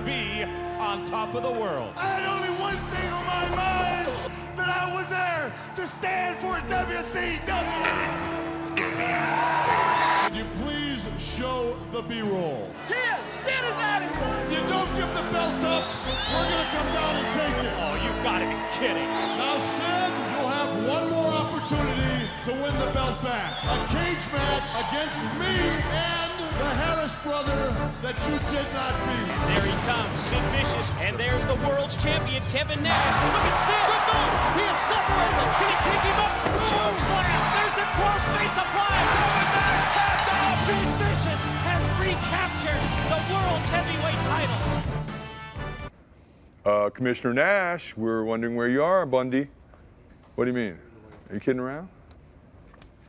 be on top of the world. I had only one thing on my mind, that I was there to stand for WCW. Could you please show the B-roll? Sid is out of here. You don't give the belt up, we're gonna come down and take it. Oh, you've got to be kidding. Now, Sid, you'll have one more opportunity to win the belt back. A cage match against me and the Harris brother that you did not beat. There he comes, Sid Vicious, and there's the world's champion, Kevin Nash. Look at Sid. Good move. He is separated him. Can he take him up? Choke slam. There's the crossface applied. Kevin Nash tapped out. Sid Vicious has recaptured the world's heavyweight title. Commissioner Nash, we're wondering where you are, Bundy. What do you mean? Are you kidding around?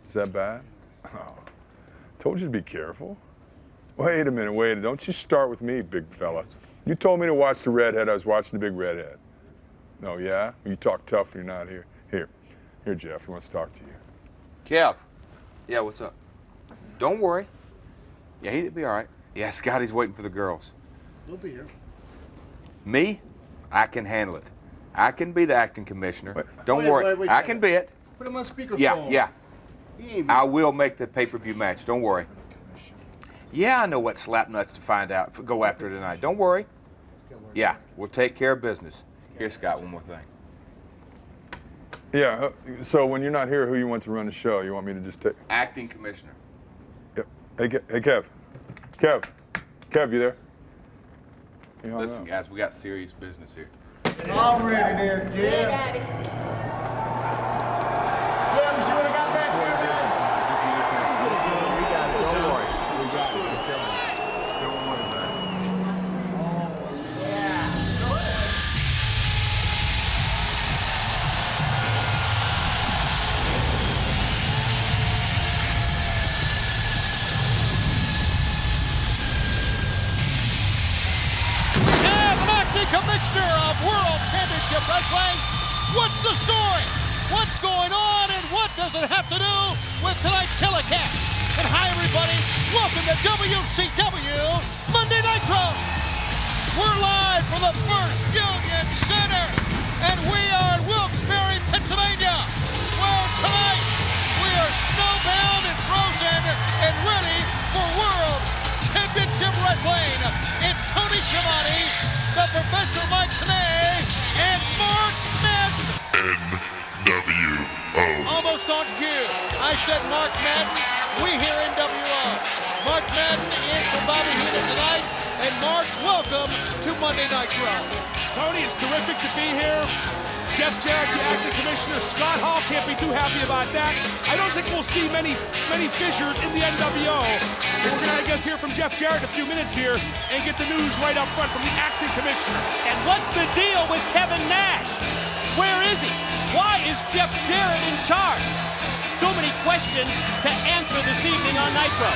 Is that bad? Oh, told you to be careful. Wait a minute, don't you start with me, big fella. You told me to watch the redhead, I was watching the big redhead. No, yeah? You talk tough when you're not here. Here, Jeff, he wants to talk to you. Kev. Yeah, what's up? Don't worry. Yeah, he'll be all right. Yeah, Scotty's waiting for the girls. They'll be here. Me? I can handle it. I can be the acting commissioner. Don't worry. Wait, I can be it. Put him on speakerphone. Yeah. I will make the pay-per-view match. Don't worry. Yeah, I know what slapnuts to find out. Go after tonight. Don't worry. Yeah, we'll take care of business. Here, Scott, one more thing. Yeah, so when you're not here, who you want to run the show? You want me to just take? Acting commissioner. Yep. Hey, Kev. Kev, you there? You hung Listen, up. guys, we got serious business here. I'm ready there, Jim. Yeah, you see what I got back there, man? We got it. Don't worry. We got it. Don't worry about it. Commissioner of World Championship Wrestling. What's the story? What's going on, and what does it have to do with tonight's telecast? And hi, everybody. Welcome to WCW Monday Nitro. We're live from the First Union Center, and we are in Wilkes-Barre, Pennsylvania, where tonight we are snowbound and frozen and ready for World Championship Wrestling. It's Tony Schiavone, the Professor Mike Tenay, and Mark Madden. NWO. Almost on cue. I said Mark Madden. We hear NWO. Mark Madden in for Bobby Heenan tonight. And Mark, welcome to Monday Nitro. Tony, it's terrific to be here. Jeff Jarrett, the acting commissioner. Scott Hall can't be too happy about that. I don't think we'll see many fissures in the NWO. But we're going to, I guess, hear from Jeff Jarrett in a few minutes here and get the news right up front from the acting commissioner. And what's the deal with Kevin Nash? Where is he? Why is Jeff Jarrett in charge? So many questions to answer this evening on Nitro.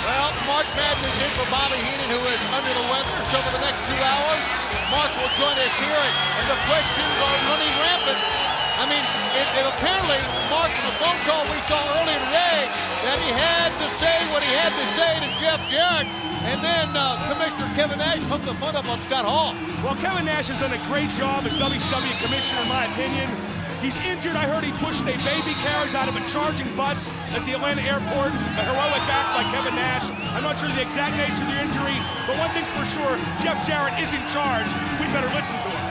Well, Mark Madden is in for Bobby Heenan, who is under the weather. So for the next 2 hours, Mark will join us here, and the questions are running rampant. I mean, it apparently, Mark, from the phone call we saw earlier today, that he had to say what he had to say to Jeff Jarrett, and then Commissioner Kevin Nash hooked the fun up on Scott Hall. Well, Kevin Nash has done a great job as WCW commissioner, in my opinion. He's injured. I heard he pushed a baby carriage out of a charging bus at the Atlanta airport. A heroic act by Kevin Nash. I'm not sure the exact nature of the injury, but one thing's for sure, Jeff Jarrett is in charge. We better listen to him.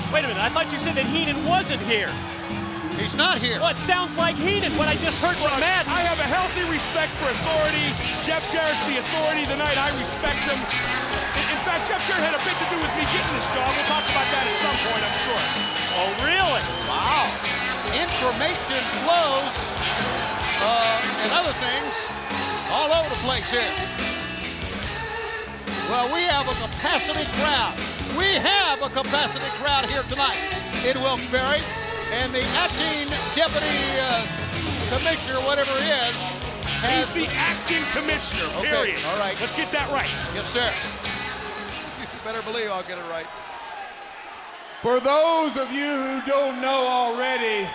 Wait a minute, I thought you said that Heenan wasn't here. He's not here. Well, it sounds like Heenan, what I just heard from Madden. I have a healthy respect for authority. Jeff Jarrett's the authority tonight. I respect him. In fact, Jeff Jarrett had a bit to do with me getting this job. We'll talk about that at some point, I'm sure. Oh, really? Wow. Information flows and other things all over the place here. Well, we have a capacity crowd. We have a capacity crowd here tonight in Wilkes-Barre. And the acting deputy commissioner, whatever he is, he's the acting commissioner, period. All right. Let's get that right. Yes, sir. You better believe I'll get it right. For those of you who don't know already,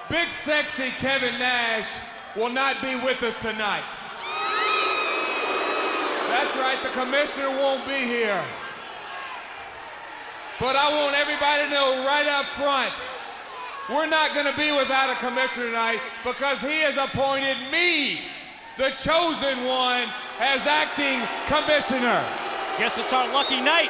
Big Sexy Kevin Nash will not be with us tonight. That's That's right, the commissioner won't be here. But I want everybody to know right up front, we're not going to be without a commissioner tonight because he has appointed me, the chosen one, as acting commissioner. Guess it's our lucky night.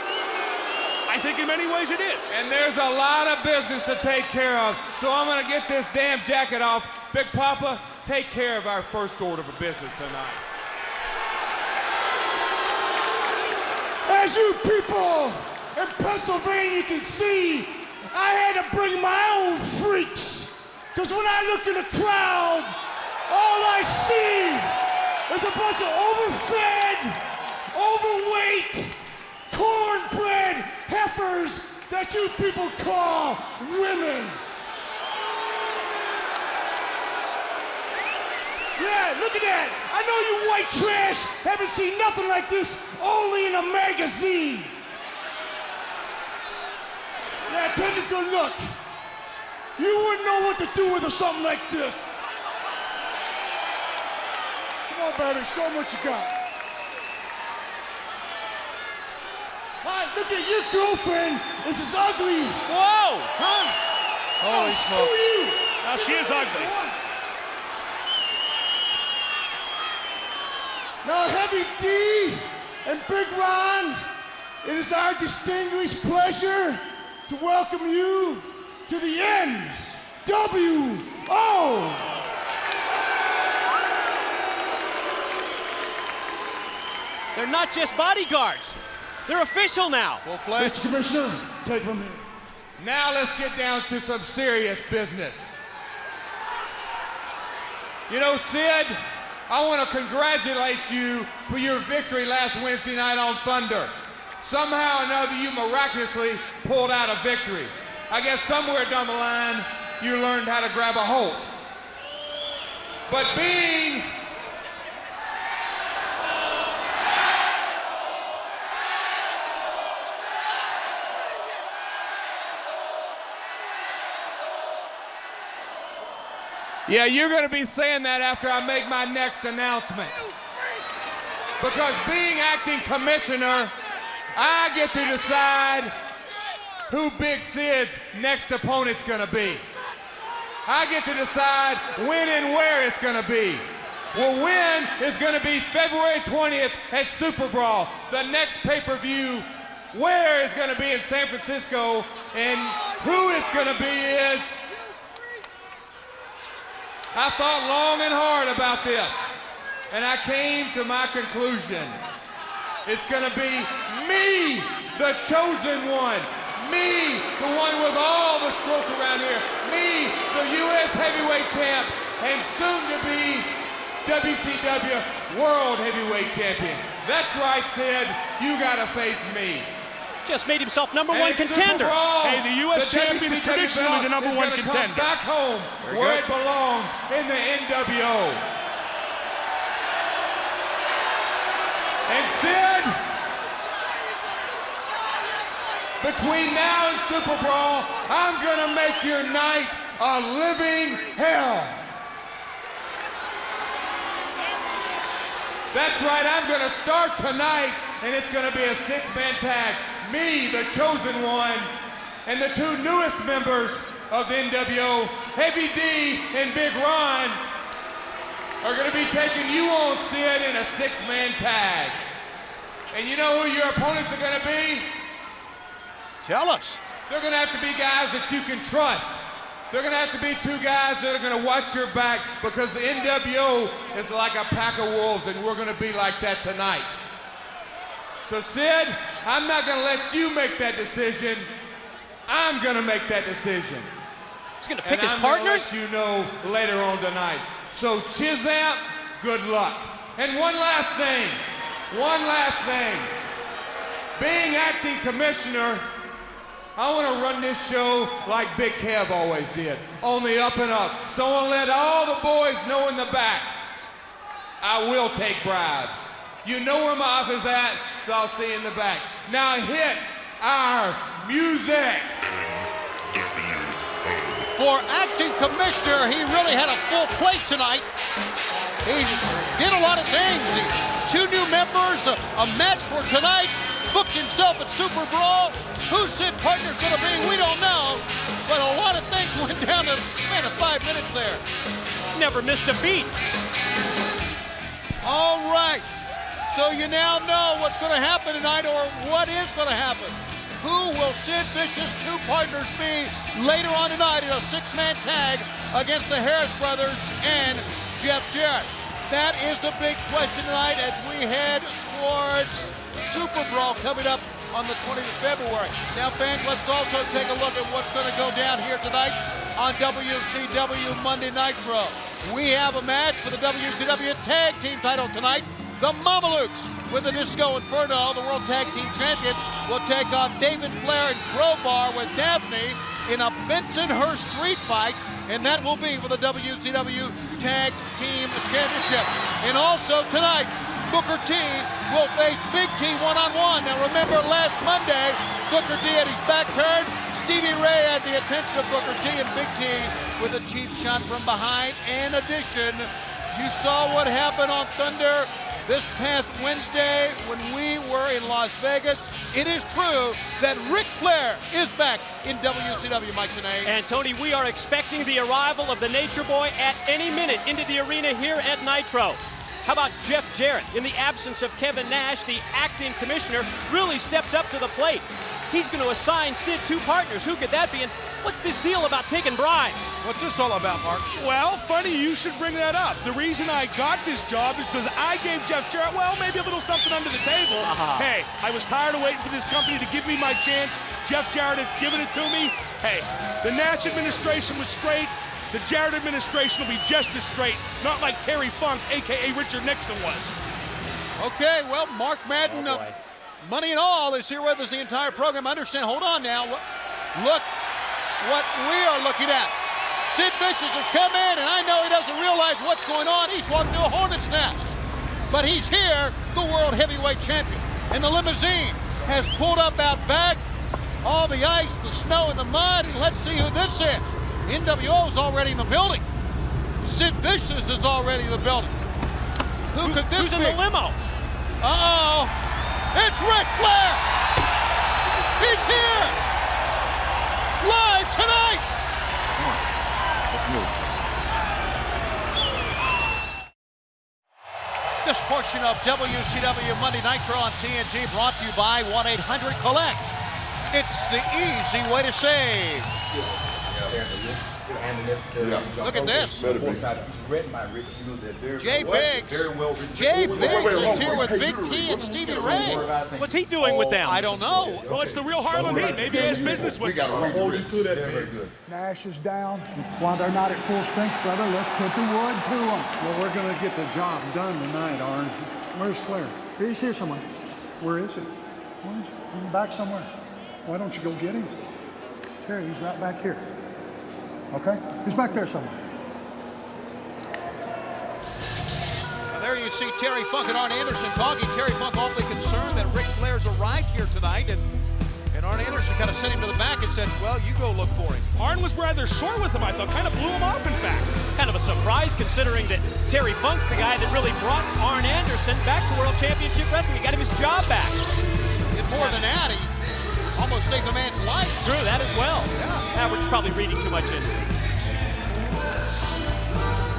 I think in many ways it is. And there's a lot of business to take care of, so I'm going to get this damn jacket off. Big Papa, take care of our first order of business tonight. As you people in Pennsylvania can see, I had to bring my own freaks. Because when I look in the crowd, all I see is a bunch of overfed, overweight, cornbread heifers that you people call women. Yeah, look at that. I know you white trash haven't seen nothing like this only in a magazine. Yeah, take a good look. You wouldn't know what to do with something like this. Come on, baby, show them what you got. Hi, look at your girlfriend. This is ugly. Whoa! Huh? Holy Screw smoke. you. Now she is ugly. Now, Heavy D and Big Ron, it is our distinguished pleasure to welcome you to the NWO. They're not just bodyguards. They're official now. Mr. Commissioner, take from here. Now let's get down to some serious business. You know, Sid, I want to congratulate you for your victory last Wednesday night on Thunder. Somehow or another, you miraculously pulled out a victory. I guess somewhere down the line, you learned how to grab a hold. But being Yeah, you're going to be saying that after I make my next announcement. Because being acting commissioner, I get to decide who Big Sid's next opponent's going to be. I get to decide when and where it's going to be. Well, when is going to be February 20th at Super Brawl. The next pay-per-view, where is going to be in San Francisco, and who it's going to be is... I thought long and hard about this, and I came to my conclusion. It's gonna be me, the chosen one. Me, the one with all the stroke around here. Me, the U.S. heavyweight champ, and soon to be WCW World Heavyweight Champion. That's right, Sid, you gotta face me. Just made himself number one contender. Hey, the U.S. champion is traditionally the number one contender. Come back home where it belongs, in the NWO. And Sid, between now and Super Brawl, I'm gonna make your night a living hell. That's right, I'm gonna start tonight, and it's gonna be a six-man tag. Me, the chosen one, and the two newest members of the NWO, Heavy D and Big Ron, are gonna be taking you on, Sid, in a six-man tag. And you know who your opponents are gonna be? Tell us. They're gonna have to be guys that you can trust. They're gonna have to be two guys that are gonna watch your back, because the NWO is like a pack of wolves, and we're gonna be like that tonight. So Sid, I'm not gonna let you make that decision. I'm gonna make that decision. He's gonna pick his I'm partners? gonna let you know later on tonight. So Chizamp, good luck. And one last thing. Being acting commissioner, I want to run this show like Big Kev always did, on the up and up. So I want to let all the boys know in the back, I will take bribes. You know where my office is at, so I'll see you in the back. Now hit our music. For acting commissioner, he really had a full plate tonight. He did a lot of things. He 2 new members, a match for tonight, booked himself at Super Brawl. Who Sid partner's going to be, we don't know. But a lot of things went down in 5 minutes there. Never missed a beat. All right, so you now know what's going to happen tonight, or what is going to happen. Who will Sid Vicious' 2 partners be later on tonight in a 6-man tag against the Harris brothers and Jeff Jarrett? That is the big question tonight as we head towards Super Brawl coming up on the 20th of February. Now, fans, let's also take a look at what's going to go down here tonight on WCW Monday Nitro. We have a match for the WCW Tag Team title tonight. The Mamalukes with the Disco Inferno, the World Tag Team Champions, will take on David Flair and Crowbar with Daphne in a Bensonhurst street fight, and that will be for the WCW Tag Team Championship. And also tonight, Booker T will face Big T one-on-one. Now remember, last Monday, Booker T had his back turned. Stevie Ray had the attention of Booker T, and Big T with a cheap shot from behind. In addition, you saw what happened on Thunder this past Wednesday when we were in Las Vegas. It is true that Ric Flair is back in WCW, Mike Tenay. And Tony, we are expecting the arrival of the Nature Boy at any minute into the arena here at Nitro. How about Jeff Jarrett? In the absence of Kevin Nash, the acting commissioner really stepped up to the plate. He's going to assign Sid 2 partners. Who could that be? And what's this deal about taking bribes? What's this all about, Mark? Well, funny you should bring that up. The reason I got this job is because I gave Jeff Jarrett, well, maybe a little something under the table. Hey, I was tired of waiting for this company to give me my chance. Jeff Jarrett has given it to me. Hey, the Nash administration was straight. The Jarrett administration will be just as straight, not like Terry Funk, a.k.a. Richard Nixon was. Okay, well, Mark Madden, Money and All, is here with us the entire program. Understand, hold on now. Look what we are looking at. Sid Vicious has come in, and I know he doesn't realize what's going on. He's walking to a hornet's nest. But he's here, the World Heavyweight Champion. And the limousine has pulled up out back. All the ice, the snow, and the mud. And let's see who this is. NWO is already in the building. Sid Vicious is already in the building. Who could this be? Who's in the limo? Uh-oh. It's Ric Flair. He's here. Live tonight. This portion of WCW Monday Nitro on TNT brought to you by 1-800-COLLECT. It's the easy way to save. Look at this. Jay Biggs. Jay Biggs is here with Big T and Stevie Ray. What's he doing with them? I don't know. Well, it's the real Harlem Heat. Maybe he has business with them. Nash is down. While they're not at full strength, brother, let's put the wood to them. Well, we're going to get the job done tonight, Orange. Where's Flair? He's here somewhere. Where is he? He's back somewhere. Why don't you go get him? Terry, he's right back here. Okay? He's back there somewhere. Now there you see Terry Funk and Arn Anderson talking. Terry Funk awfully concerned that Ric Flair's arrived here tonight, and Arn Anderson kind of sent him to the back and said, well, you go look for him. Arn was rather short with him, I thought. Kind of blew him off, in fact. Kind of a surprise considering that Terry Funk's the guy that really brought Arn Anderson back to World Championship Wrestling. He got him his job back. And more than that, he almost saved the man's life. True, that as well. Yeah. We're just probably reading too much into it.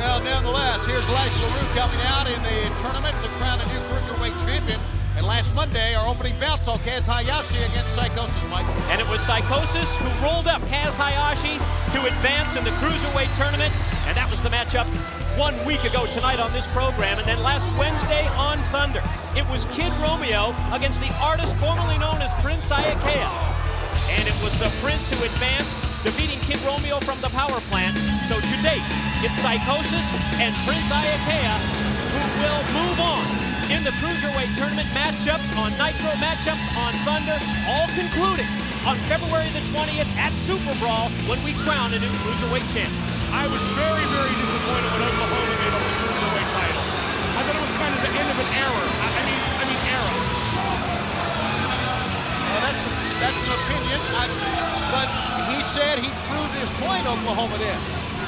Now, nonetheless, here's Lash LaRue coming out in the tournament to crown a new Cruiserweight champion. And last Monday, our opening bout saw Kaz Hayashi against Psychosis, Mike. And it was Psychosis who rolled up Kaz Hayashi to advance in the Cruiserweight tournament. And that was the matchup 1 week ago tonight on this program. And then last Wednesday on Thunder, it was Kid Romeo against the artist formerly known as Prince Iaukea. And it was the Prince who advanced, defeating Kid Romeo from the power plant. So to date, it's Psychosis and Prince Iaukea who will move on in the Cruiserweight tournament. Matchups on Nitro, matchups on Thunder, all concluding on February the 20th at Super Brawl when we crown a new Cruiserweight champion. I was very, very disappointed when Oklahoma gave up the Cruiserweight title. I thought it was kind of the end of an era. I mean era. Well, that's an opinion, but he said he proved his point, Oklahoma did.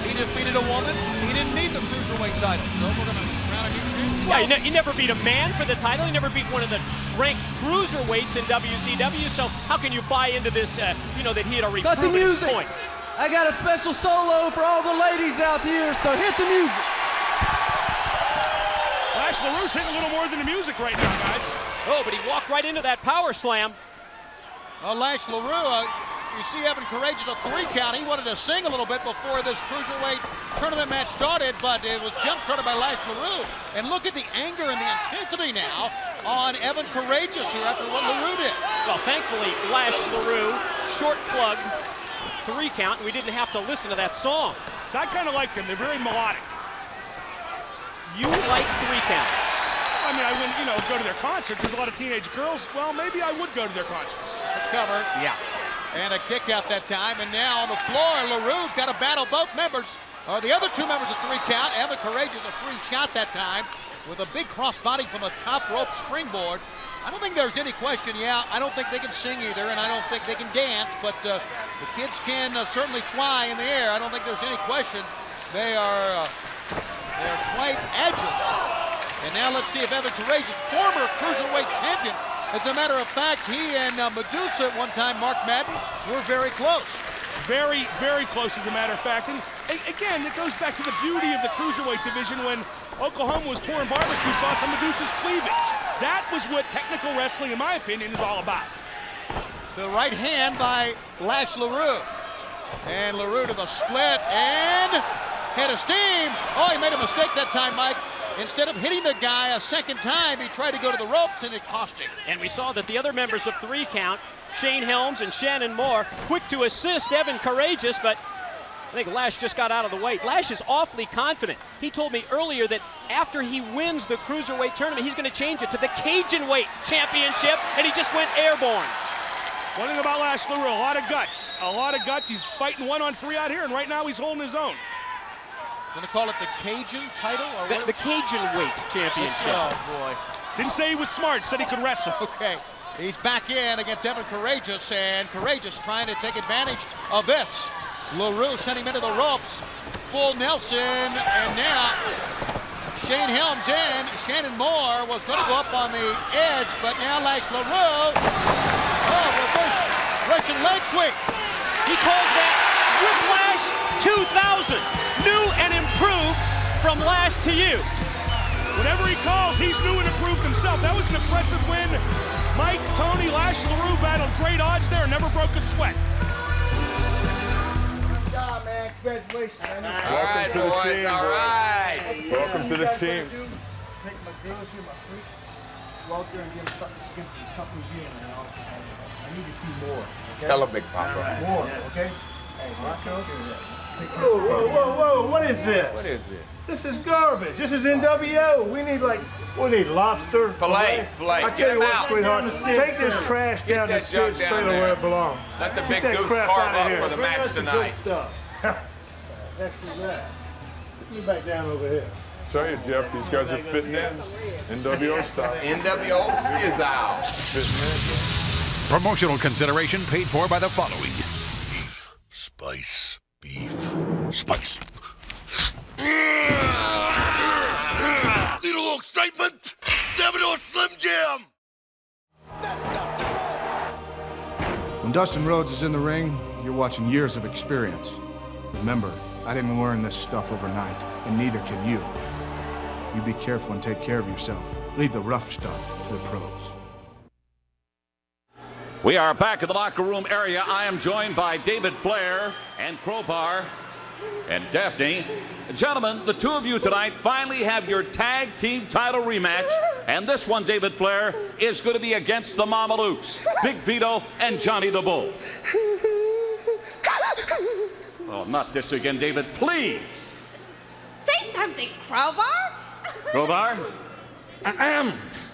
He defeated a woman. He didn't need the cruiserweight title. So we're going to crown a new champion. Yeah, he never beat a man for the title. He never beat one of the ranked cruiserweights in WCW. So how can you buy into this, that he had already Got the proven his music. point? I got a special solo for all the ladies out here, so hit the music. Lash LaRue's hitting a little more than the music right now, guys. Oh, but he walked right into that power slam. Well, Lash LaRue, you see Evan Courageous a 3 count. He wanted to sing a little bit before this cruiserweight tournament match started, but it was jump-started by Lash LaRue. And look at the anger and the intensity now on Evan Courageous here after what LaRue did. Well, thankfully, Lash LaRue short plugged 3 count, and we didn't have to listen to that song. So I kind of like them. They're very melodic. You like 3 count. I mean, I wouldn't, go to their concerts. There's a lot of teenage girls. Well, maybe I would go to their concerts. Cover. Yeah. And a kick out that time. And now on the floor, LaRue's got to battle both members. Or the other 2 members of 3 count. Evan Courageous, a 3 shot that time with a big crossbody from a top rope springboard. I don't think there's any question. Yeah, I don't think they can sing either, and I don't think they can dance, but the kids can certainly fly in the air. I don't think there's any question. They are quite agile. And now let's see if Evan Courageous, former cruiserweight champion, as a matter of fact, he and Medusa at one time, Mark Madden, were very close. Very, very close, as a matter of fact. And again, it goes back to the beauty of the cruiserweight division when Oklahoma was pouring barbecue sauce on Medusa's cleavage. That was what technical wrestling, in my opinion, is all about. The right hand by Lash LaRue. And LaRue to the split and head of steam. Oh, he made a mistake that time, Mike. Instead of hitting the guy a second time, he tried to go to the ropes and it cost him. And we saw that the other members of 3 count, Shane Helms and Shannon Moore, quick to assist Evan Courageous, but I think Lash just got out of the way. Lash is awfully confident. He told me earlier that after he wins the cruiserweight tournament, he's going to change it to the Cajun weight championship, and he just went airborne. One thing about Lash LaRue, a lot of guts. A lot of guts. He's fighting 1-on-3 out here, and right now he's holding his own. Gonna call it the Cajun title? Or The Cajun weight championship. Oh, boy. Didn't say he was smart, said he could wrestle. Okay, he's back in against Evan Courageous, and Courageous trying to take advantage of this. LaRue sending him into the ropes. Full Nelson, and now Shane Helms in. Shannon Moore was going to go up on the edge, but now Lash LaRue. Oh, reverse Russian leg sweep. He calls that Whiplash 2000. New and improved from Lash to you. Whatever he calls, he's new and improved himself. That was an impressive win. Mike, Tony, Lash LaRue battled great odds there and never broke a sweat. Good job, man. Congratulations, man. Welcome to the team, all boys. right. Welcome to the team. Take my girls here, my freaks. Go out there and give them something again, you know. I need to see more. Okay? Tell him, Big Papa. More, okay? Hey, Rocco. Whoa, whoa, whoa, whoa, what is this? What is this? This is garbage. This is NWO. We need we need lobster. Filet. I Get tell him you what, out. sweetheart, take this trash down to that junk Sid's down trailer there. where it belongs. Let the Get big that goose crap carve outta up here. for the match That's the good tonight. stuff. Extra that. Put me back down over here. Tell you, Jeff, these guys are fitting in. NWO style. NWO is out. Fitting Promotional consideration paid for by the following. Beef. Spice. Beef. Spice. Need a little excitement? Step into a Slim Jim! When Dustin Rhodes is in the ring, you're watching years of experience. Remember, I didn't learn this stuff overnight, and neither can you. You be careful and take care of yourself. Leave the rough stuff to the pros. We are back in the locker room area. I am joined by David Flair and Crowbar and Daphne. Gentlemen, the two of you tonight finally have your tag team title rematch. And this one, David Flair, is going to be against the Mamalukes, Big Vito and Johnny the Bull. Oh, not this again, David, please. Say something, Crowbar. Crowbar?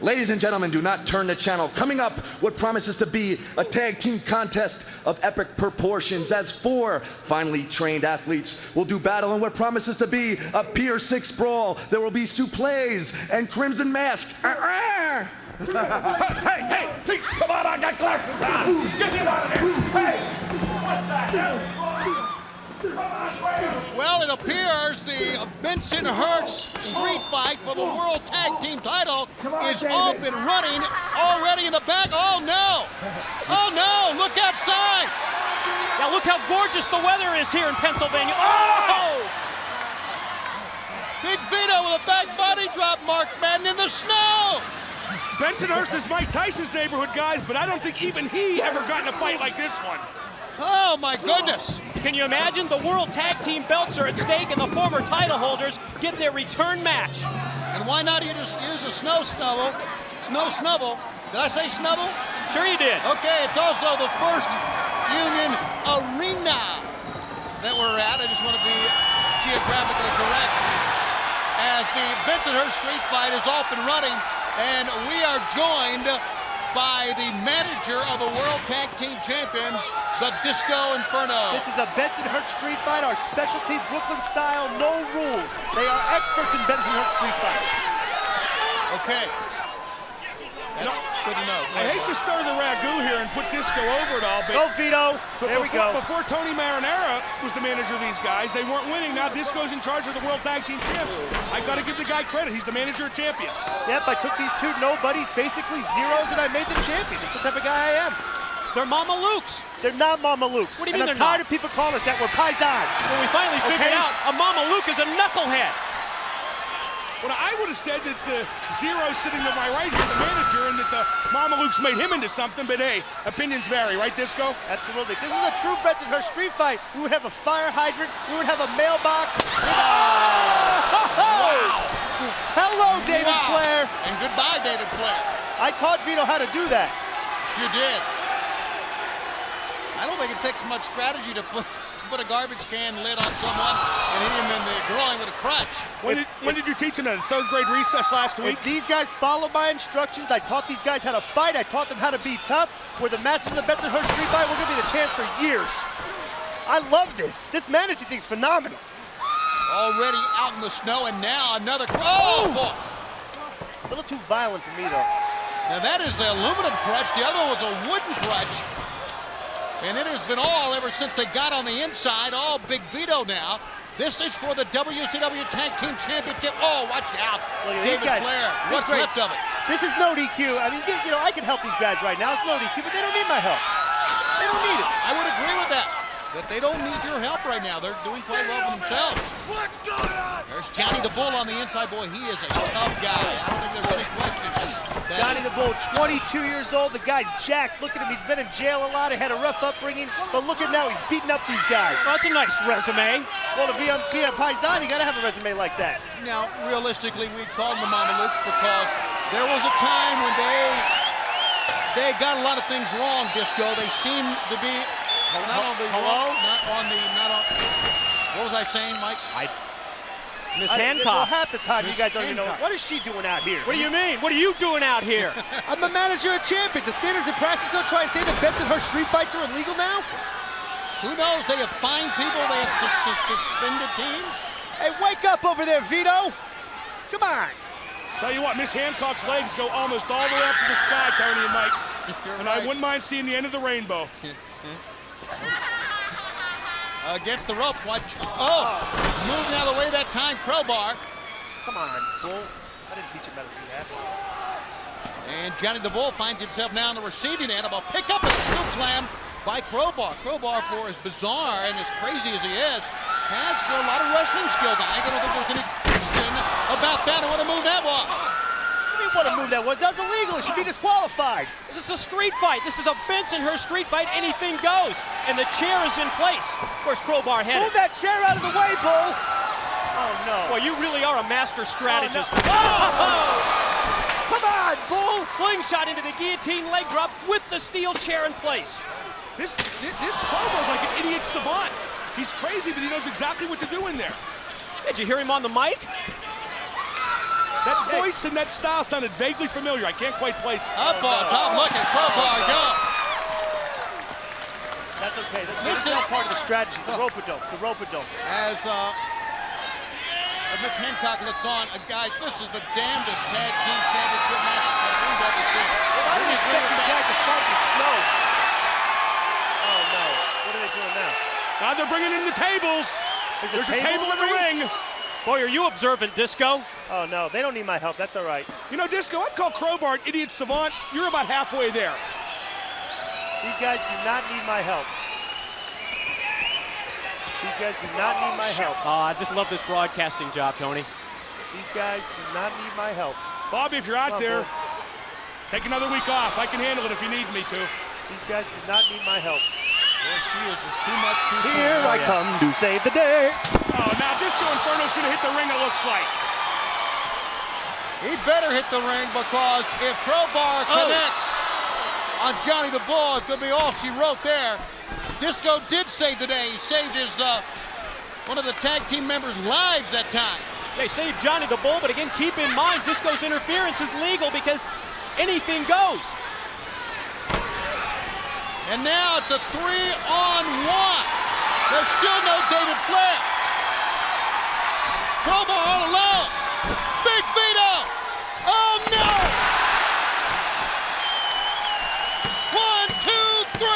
Ladies and gentlemen, do not turn the channel. Coming up, what promises to be a tag team contest of epic proportions as 4 finely trained athletes will do battle in what promises to be a Pier 6 brawl. There will be souffles and crimson masks. Hey, come on, I got glasses on. Get out of here. Hey, what the hell? Well, it appears course, the Benson Hurts street fight for the World Tag Team title is off and running already in the back. Oh, no. Oh, no. Look outside. Now look how gorgeous the weather is here in Pennsylvania. Oh! Big Vito with a back body drop, Mark Madden, in the snow. Bensonhurst is Mike Tyson's neighborhood, guys, but I don't think even he ever got in a fight like this one. Oh, my goodness. Can you imagine? The World Tag Team belts are at stake, and the former title holders get their return match. And why not use a snow snubble? Snow snubble. Did I say snubble? Sure you did. Okay, it's also the first Union Arena that we're at. I just want to be geographically correct. As the Bensonhurst street fight is off and running, and we are joined by the manager of the World Tag Team Champions, the Disco Inferno. This is a Bensonhurst street fight, our specialty Brooklyn style, no rules. They are experts in Bensonhurst street fights. Okay. That's good to know. I hate to stir the ragu here and put Disco over it all, but... Go, Vito. There we go. Before Tony Marinara was the manager of these guys, they weren't winning. Now Disco's in charge of the World Tag Team Champs. I got to give the guy credit. He's the manager of champions. Yep, I took these two nobodies, basically zeros, and I made them champions. That's the type of guy I am. They're Mama Lukes. They're not Mama Lukes. What do you mean and I'm they're tired of people calling us that. We're paisans. Well, we finally figured out a Mama Luke is a knucklehead. Well, I would have said that the Zero's sitting to my right here, the manager, and that the Mama Luke's made him into something, but hey, opinions vary, right, Disco? Absolutely. If this is a true Bensonhurst street fight, we would have a fire hydrant, we would have a mailbox. Wow. Hello, David Flair. And goodbye, David Flair. I taught Vito how to do that. You did. I don't think it takes much strategy to put a garbage can lid on someone and hit him in the groin with a crutch. When did you teach him that? A third grade recess last week? If these guys follow my instructions, I taught these guys how to fight, I taught them how to be tough. We're the masters of the Bensonhurst street fight. We're going to be the champs for years. I love this. This managing thing's phenomenal. Already out in the snow, and now another. Oh, boy. A little too violent for me, though. Now that is the aluminum crutch. The other one was a wooden crutch. And it has been all ever since they got on the inside, all Big Vito now. This is for the WCW Tag Team Championship. Oh, watch out. Look at David these guys. Flair, what's left of it? This is no DQ. I mean, you know, I can help these guys right now. It's no DQ, but they don't need my help. They don't need it. I would agree with that. That they don't need your help right now. They're doing quite well for themselves. What's going on? There's Johnny the Bull on the inside. Boy, he is a tough guy. I don't think there's any question. Johnny the Bull, 22 years old. The guy's jacked. Look at him. He's been in jail a lot. He had a rough upbringing. But look at now. He's beating up these guys. Well, that's a nice resume. Well, to be a paisan, you got to have a resume like that. Now, realistically, we'd call them the Mama Lukes because there was a time when they got a lot of things wrong, Disco. They seem to be not on the what was I saying, Mike? Miss Hancock. Well, half the time you guys don't even know. What is she doing out here? What do you mean? What are you doing out here? I'm the manager of champions. The standards in practice going to try and say that Bensonhurst street fights are illegal now? Who knows? They have fined people. They have suspended teams. Hey, wake up over there, Vito. Come on. Tell you what, Miss Hancock's legs go almost all the way up to the sky, Tony and Mike. And right. I wouldn't mind seeing the end of the rainbow. Against the ropes, watch. Oh, moving out of the way that time, Crowbar. Come on, Bull. I didn't teach him how to do that. And Johnny the Bull finds himself now on the receiving end of a pickup and a scoop slam by Crowbar. Crowbar, for as bizarre and as crazy as he is, has a lot of wrestling skill. I don't think there's any question about that and what a move that was. What a move that was. That was illegal. It should be disqualified. This is a street fight. This is a Bensonhurst street fight. Anything goes. And the chair is in place. Where's Crowbar headed? Move that chair out of the way, Bull. Oh, no. Boy, you really are a master strategist. Oh, no. Come on, Bull. Slingshot into the guillotine leg drop with the steel chair in place. This Crowbar's like an idiot savant. He's crazy, but he knows exactly what to do in there. Did you hear him on the mic? That voice and that style sounded vaguely familiar. I can't quite place it. Up on top, look at Crowbar go. That's okay. This is all part of the strategy. The rope-a-dope. The rope-a-dope. As Miss Hancock looks on, guys, this is the damnedest tag team championship match that we've ever seen. I didn't expect these guys to fight in snow. Oh, no. What are they doing now? Now they're bringing in the tables. There's a table in the ring. Boy, are you observant, Disco? Oh, no, they don't need my help. That's all right. You know, Disco, I'd call Crowbar an idiot savant. You're about halfway there. These guys do not need my help. These guys do not need my help. Oh, I just love this broadcasting job, Tony. These guys do not need my help. Bobby, if you're out there, take another week off. I can handle it if you need me to. These guys do not need my help. Boy, she is just too much too soon. Here I come to save the day. Oh, now Disco Inferno's going to hit the ring, it looks like. He better hit the ring because if Crowbar connects on Johnny the Bull, it's going to be all she wrote there. Disco did save the day. He saved his one of the tag team members' lives that time. They saved Johnny the Bull, but again, keep in mind, Disco's interference is legal because anything goes. And now it's a 3-on-1. There's still no David Flair. Crowbar all alone. Big Vito. Oh no! 1, 2, 3.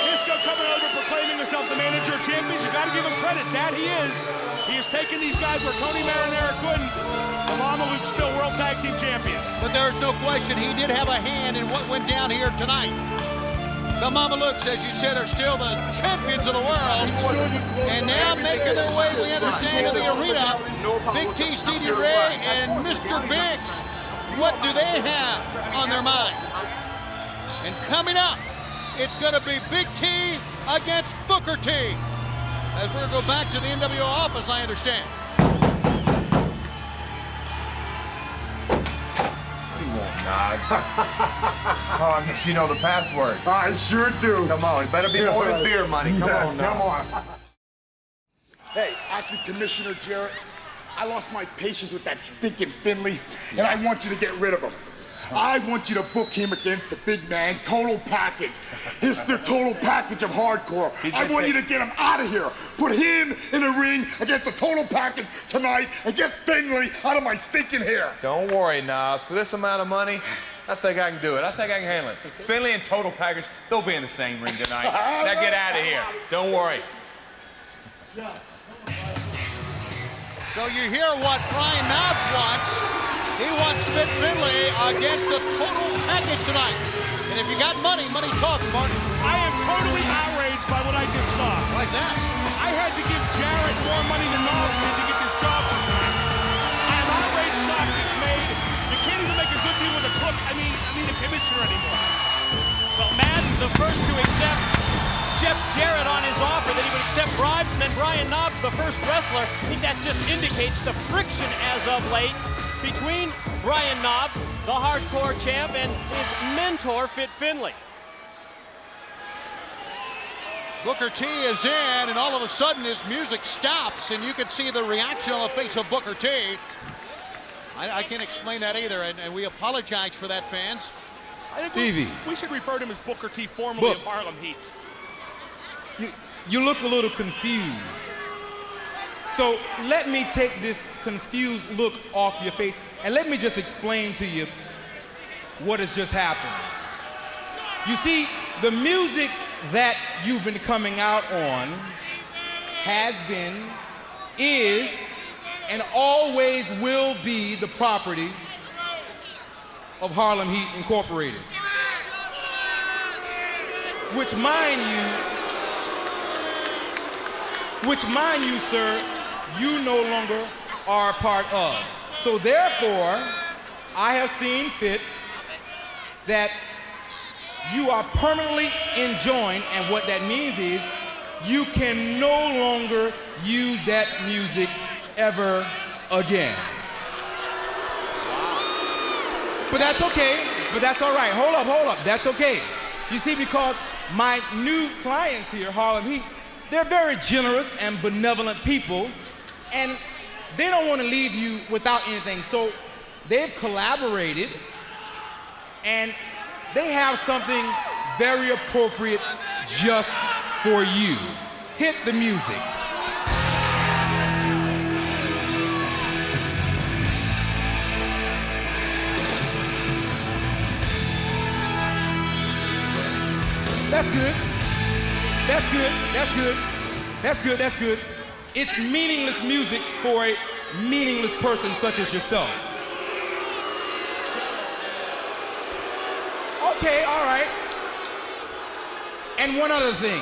Disco coming over, proclaiming himself the manager of champions. You got to give him credit. That he is. He has taken these guys where Tony Marinara couldn't. The Mamaluke's still World Tag Team Champions. But there's no question he did have a hand in what went down here tonight. The Mamalukes, as you said, are still the champions of the world. And now making their way, we understand, to the arena. Big T, Stevie Ray, and Mr. Biggs. What do they have on their mind? And coming up, it's going to be Big T against Booker T. As we're going to go back to the NWO office, I understand. Oh, I guess you know the password. I sure do. Come on, it better be more than beer money. Come on now. Come on. Hey, Acting Commissioner Jarrett, I lost my patience with that stinking Finley, and I want you to get rid of him. I want you to book him against the big man, Total Package. It's the Total Package of hardcore. I want you to get him out of here. Put him in the ring against the Total Package tonight and get Finley out of my stinking hair. Don't worry, Knobs. For this amount of money, I think I can do it. I think I can handle it. Finley and Total Package, they'll be in the same ring tonight. Now get out of here. Don't worry. So you hear what Brian Knobs wants. He wants Fit Finley against the Total Package tonight. And if you got money, money talks, Mark. I am totally outraged by what I just saw. Like that? I had to give Jarrett more money than Knobs did to get this job done. I am outraged, shocked, dismayed. You can't even make a good deal with a crook. I mean a commissioner anymore. Well, Madden, the first to accept Jeff Jarrett on his offer that he would accept bribes, and then Brian Knobs, the first wrestler. I think that just indicates the friction as of late between Brian Knobs, the hardcore champ, and his mentor, Fit Finley. Booker T is in, and all of a sudden his music stops, and you can see the reaction on the face of Booker T. I can't explain that either, and we apologize for that, fans. Stevie. We should refer to him as Booker T, formerly of Harlem Heat. You look a little confused. So let me take this confused look off your face and let me just explain to you what has just happened. You see, the music that you've been coming out on has been, is, and always will be the property of Harlem Heat Incorporated. Which mind you, sir, you no longer are a part of. So therefore, I have seen fit that you are permanently enjoined, and what that means is you can no longer use that music ever again. But that's okay, but that's all right. Hold up, that's okay. You see, because my new clients here, Harlem Heat, they're very generous and benevolent people, and they don't want to leave you without anything. So they've collaborated, and they have something very appropriate just for you. Hit the music. That's good. That's good. That's good. That's good. That's good. It's meaningless music for a meaningless person such as yourself. Okay, all right. And one other thing.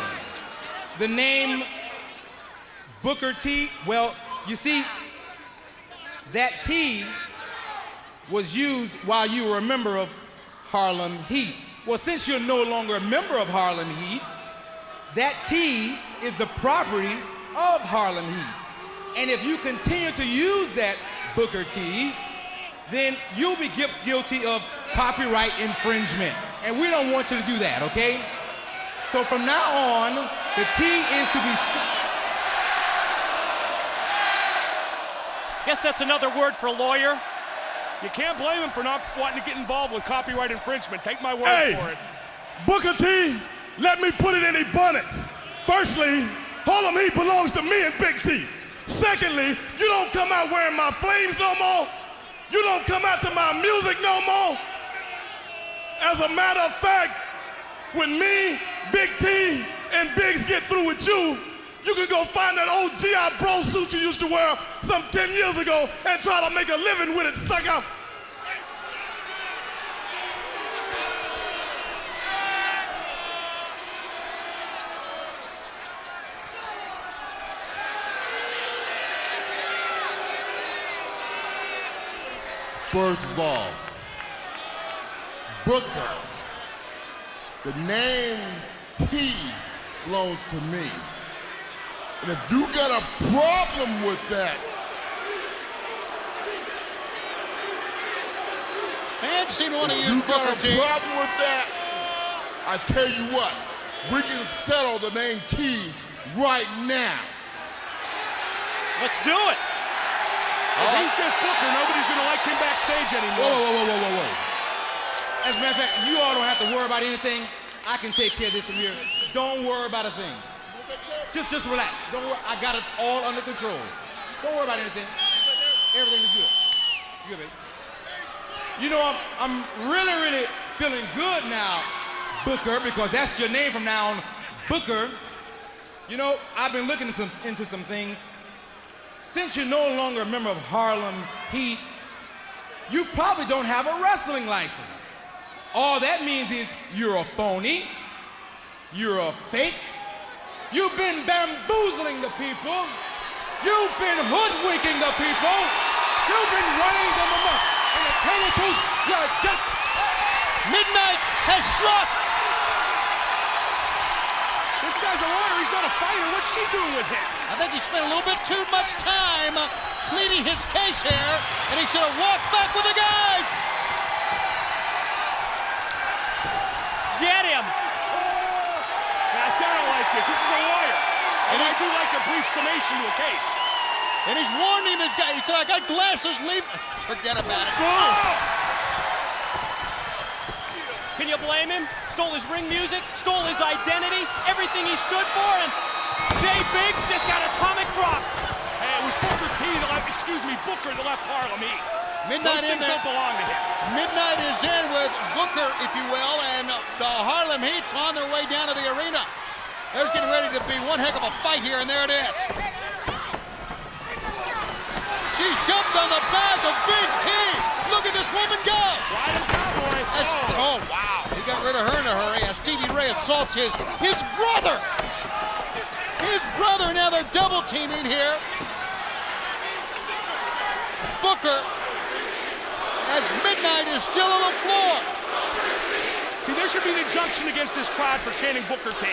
The name Booker T, well, you see, that T was used while you were a member of Harlem Heat. Well, since you're no longer a member of Harlem Heat, that T is the property of Harlem Heat. And if you continue to use that Booker T, then you'll be guilty of copyright infringement. And we don't want you to do that, okay? So from now on, the T is to be... Guess that's another word for lawyer. You can't blame him for not wanting to get involved with copyright infringement. Take my word for it. Booker T, let me put it in abundance. Firstly, Harlem Heat belongs to me and Big T. Secondly, you don't come out wearing my flames no more. You don't come out to my music no more. As a matter of fact, when me, Big T, and Biggs get through with you, you can go find that old G.I. Bro suit you used to wear some 10 years ago and try to make a living with it, sucker. First of all, Booker, the name T belongs to me. And if you got a problem with that, fans seem to want to use you got Booker a T. problem with that, I tell you what, we can settle the name T right now. Let's do it. If he's just Booker, nobody's going to like him backstage anymore. Whoa. As a matter of fact, you all don't have to worry about anything. I can take care of this from here. Don't worry about a thing. Just relax. Don't worry. I got it all under control. Don't worry about anything. Everything is good. Good, baby. You know, I'm really feeling good now, Booker, because that's your name from now on, Booker. You know, I've been looking into some things. Since you're no longer a member of Harlem Heat, you probably don't have a wrestling license. All that means is you're a phony, you're a fake, you've been bamboozling the people, you've been hoodwinking the people, you've been running them amok. And to tell you the truth, you're just... Midnight has struck. This guy's a lawyer, he's not a fighter. What's she doing with him? I think he spent a little bit too much time pleading his case here, and he should have walked back with the guys. Get him. Now, I don't like this. This is a lawyer. And I do like a brief summation to a case. And he's warning this guy. He said, I got glasses, leave. Forget about it. Can you blame him? Stole his ring music, stole his identity, everything he stood for, and Jay Biggs just got atomic drop. Hey, it was Booker T that left, Booker that left Harlem Heat. Midnight Those things don't belong to him. Midnight is in with Booker, if you will, and the Harlem Heat's on their way down to the arena. There's getting ready to be one heck of a fight here, and there it is. She's jumped on the back of Big T. Look at this woman go. Ride him, cowboy. Oh, wow. He got rid of her in a hurry as Stevie Ray assaults his brother. His brother, now they're double teaming here. Booker, as Midnight is still on the floor. See, there should be an injunction against this crowd for chanting Booker T.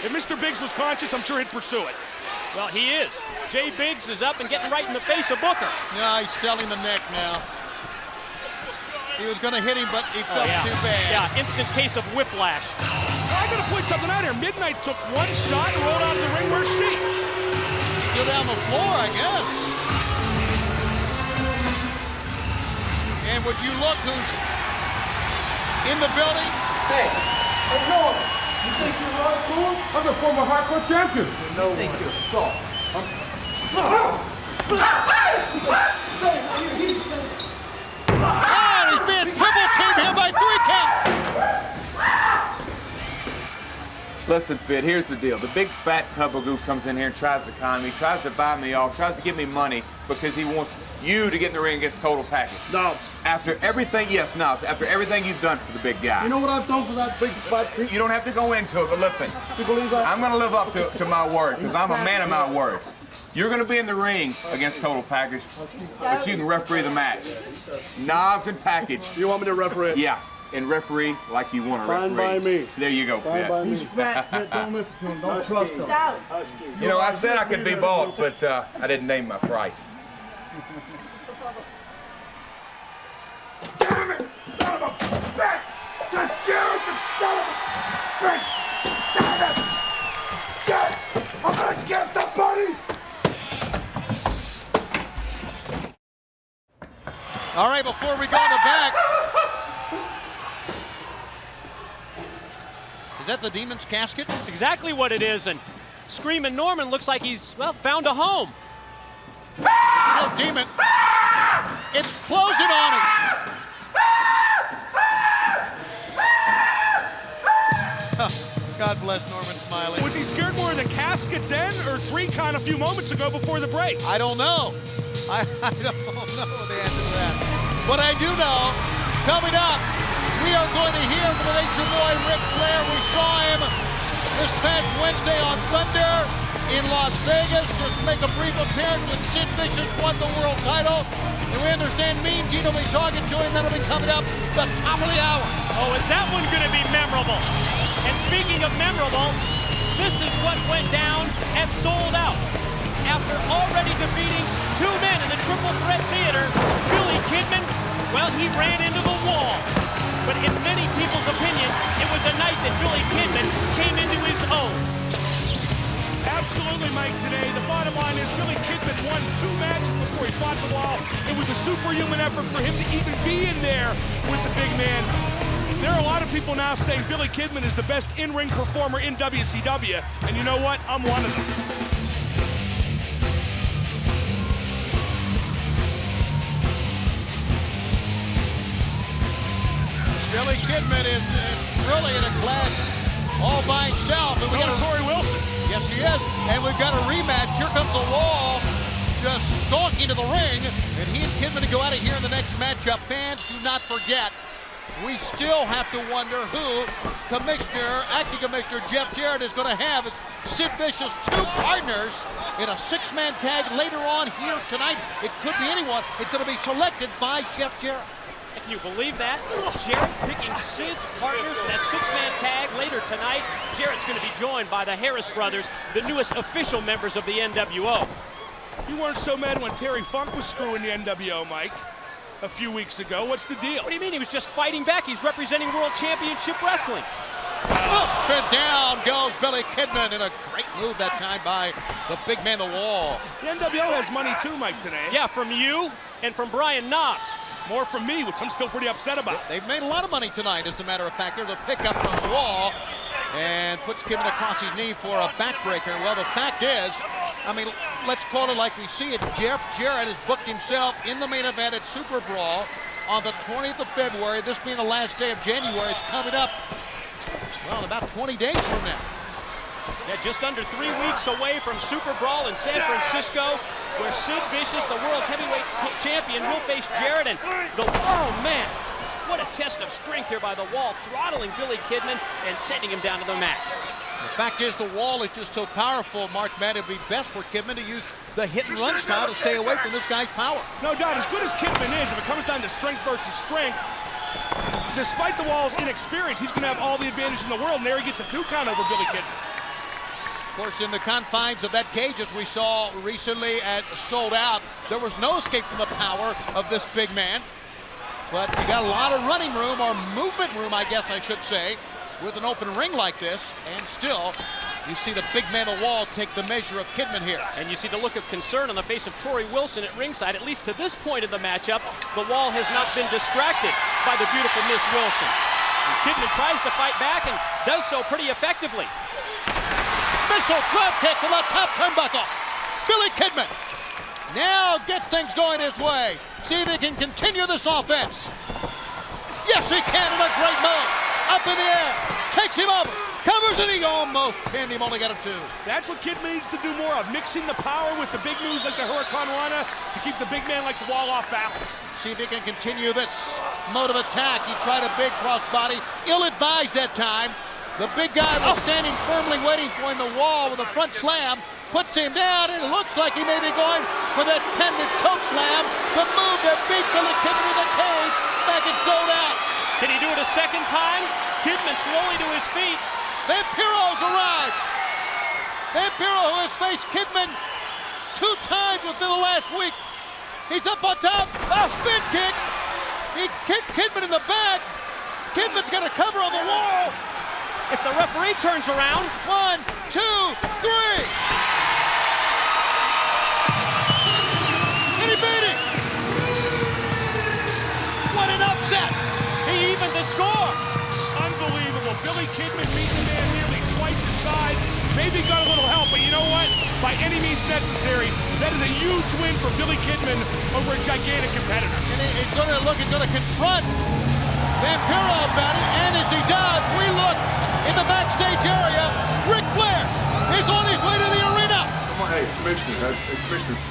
If Mr. Biggs was conscious, I'm sure he'd pursue it. Well, he is. Jay Biggs is up and getting right in the face of Booker. Yeah, he's selling the neck now. He was going to hit him, but he felt too bad. Yeah, instant case of whiplash. Well, I got to point something out here. Midnight took one shot and rolled out the ring. Where's she? Still down the floor, I guess. And would you look who's in the building? Hey, Noah, you think you're Rod Cool? I'm a former hardcore champion. You think you're soft. And he's being triple teamed here by 3 count. Listen, Fit, here's the deal. The big fat tubagoo comes in here and tries to con me, tries to buy me off, tries to give me money because he wants you to get in the ring against Total Package. Knobs. After everything, yes, Knobs, after everything you've done for the big guy. You know what I've done for that big fat pig? You don't have to go into it, but listen. You believe that? I'm going to live up to my word because I'm a man of my word. You're going to be in the ring against Total Package, but you can referee the match. Knobs and Package. You want me to referee it? Yeah. And referee like you want to referee. Fine by me. There you go, Fine Fit. by me. He's fat, Fit. Don't listen to him. Don't trust him. You know, I said I could be bought, but I didn't name my price. Damn it! Son of a bitch! The Jericho son of a bitch! Damn it! Shit! I'm gonna get somebody! All right, before we go in the back. Is that the Demon's casket? That's exactly what it is, and Screaming Norman looks like he's, well, found a home. No, Demon. It's closing on him. God bless Norman Smiley. Was he scared more in the casket then, or 3-count a few moments ago before the break? I don't know. I don't know the answer to that. But I do know, coming up, we are going to hear from the Nature Boy, Ric Flair. We saw him this past Wednesday on Thunder in Las Vegas. Just make a brief appearance when Sid Vicious won the world title. And we understand Mean Gene will be talking to him. That'll be coming up the top of the hour. Oh, is that one going to be memorable? And speaking of memorable, this is what went down at Sold Out. After already defeating 2 men in the Triple Threat Theater, Billy Kidman, well, he ran into the wall. But in many people's opinion, it was a night that Billy Kidman came into his own. Absolutely, Mike, today. The bottom line is Billy Kidman won 2 matches before he fought the wall. It was a superhuman effort for him to even be in there with the big man. There are a lot of people now saying Billy Kidman is the best in-ring performer in WCW, and you know what? I'm one of them. Billy Kidman is really in a class all by himself. And so is Torrie Wilson. Yes, he is. And we've got a rematch. Here comes the Wall just stalking to the ring. And he and Kidman to go out of here in the next matchup. Fans, do not forget, we still have to wonder who Acting Commissioner Jeff Jarrett is going to have as Sid Vicious' 2 partners in a 6-man tag later on here tonight. It could be anyone. It's going to be selected by Jeff Jarrett. Can you believe that? Jarrett picking Sid's partners for that 6-man tag later tonight. Jarrett's going to be joined by the Harris brothers, the newest official members of the NWO. You weren't so mad when Terry Funk was screwing the NWO, Mike, a few weeks ago. What's the deal? What do you mean? He was just fighting back. He's representing World Championship Wrestling. Up and down goes Billy Kidman in a great move that time by the big man, the Wall. The NWO has money too, Mike, today. Yeah, from you and from Brian Knobbs. More from me, which I'm still pretty upset about. They've made a lot of money tonight, as a matter of fact. There's a pickup from the Wall and puts Kidman across his knee for a backbreaker. Well, the fact is, I mean, let's call it like we see it. Jeff Jarrett has booked himself in the main event at Super Brawl on the 20th of February. This being the last day of January. It's coming up, well, in about 20 days from now. Yeah, just under 3 weeks away from Super Brawl in San Francisco, where Sid Vicious, the world's heavyweight champion, will face Jarrett. And oh man, what a test of strength here by the Wall, throttling Billy Kidman and sending him down to the mat. The fact is, the Wall is just so powerful, Mark, man, it'd be best for Kidman to use the hit and run style to stay away from this guy's power. No doubt, as good as Kidman is, if it comes down to strength versus strength, despite the Wall's inexperience, he's going to have all the advantage in the world, and there he gets a 2-count over Billy Kidman. Of course, in the confines of that cage, as we saw recently at Sold Out, there was no escape from the power of this big man. But you got a lot of running room, or movement room, I guess I should say, with an open ring like this. And still, you see the big man of the Wall take the measure of Kidman here. And you see the look of concern on the face of Torrie Wilson at ringside. At least to this point in the matchup, the Wall has not been distracted by the beautiful Miss Wilson. And Kidman tries to fight back and does so pretty effectively. Missile drop kick to the top turnbuckle. Billy Kidman now gets things going his way. See if he can continue this offense. Yes, he can in a great move. Up in the air, takes him over. covers and he almost pinned him, only got a 2. That's what Kidman needs to do more of, mixing the power with the big moves like the Hurricane Rana to keep the big man like the Wall off balance. See if he can continue this mode of attack. He tried a big crossbody, ill-advised that time. The big guy was standing firmly waiting for him, the Wall with a front slam, puts him down, and it looks like he may be going for that pendant choke slam, the move that beat Billy Kidman with a cage back and sold out. Can he do it a second time? Kidman slowly to his feet. Vampiro's arrived. Vampiro, who has faced Kidman 2 times within the last week. He's up on top. Oh, spin kick. He kicked Kidman in the back. Kidman's got a cover on the Wall. If the referee turns around. 1, 2, 3. And he beat him. What an upset. He evened the score. Unbelievable. Billy Kidman beating the man nearly twice his size. Maybe got a little help, but you know what? By any means necessary, that is a huge win for Billy Kidman over a gigantic competitor. And he's going to confront Vampiro about it, and as he does, we look in the backstage area. Ric Flair is on his way to the arena. Come on, hey, Commissioner,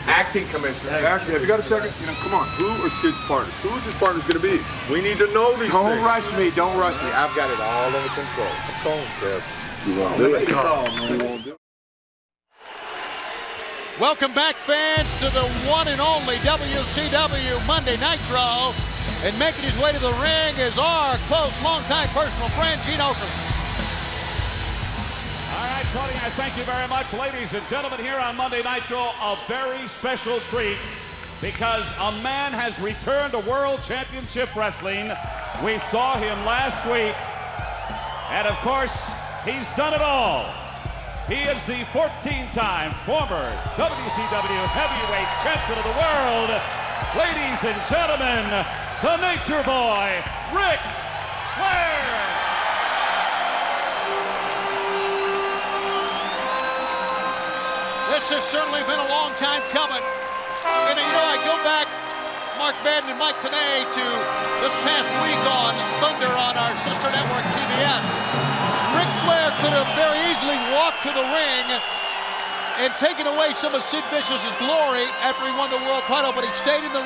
acting Commissioner. Hey, have you got a second? Come on, who are Sid's partners? Who's his partners going to be? We need to know these things. Don't rush me. I've got it all under control. Come on, Kev. You won't do it. You won't do it. Welcome back, fans, to the one and only WCW Monday Nitro. And making his way to the ring is our close, longtime personal friend, Gene Okerlund. All right, Tony, I thank you very much. Ladies and gentlemen, here on Monday Nitro, a very special treat because a man has returned to World Championship Wrestling. We saw him last week, and of course, he's done it all. He is the 14-time former WCW Heavyweight Champion of the world. Ladies and gentlemen, the Nature Boy, Ric Flair. This has certainly been a long time coming. And I go back, Mark Madden and Mike Tenay, to this past week on Thunder on our sister network, TBS. Ric Flair could have very easily walked to the ring and taken away some of Sid Vicious's glory after he won the world title, but he stayed in the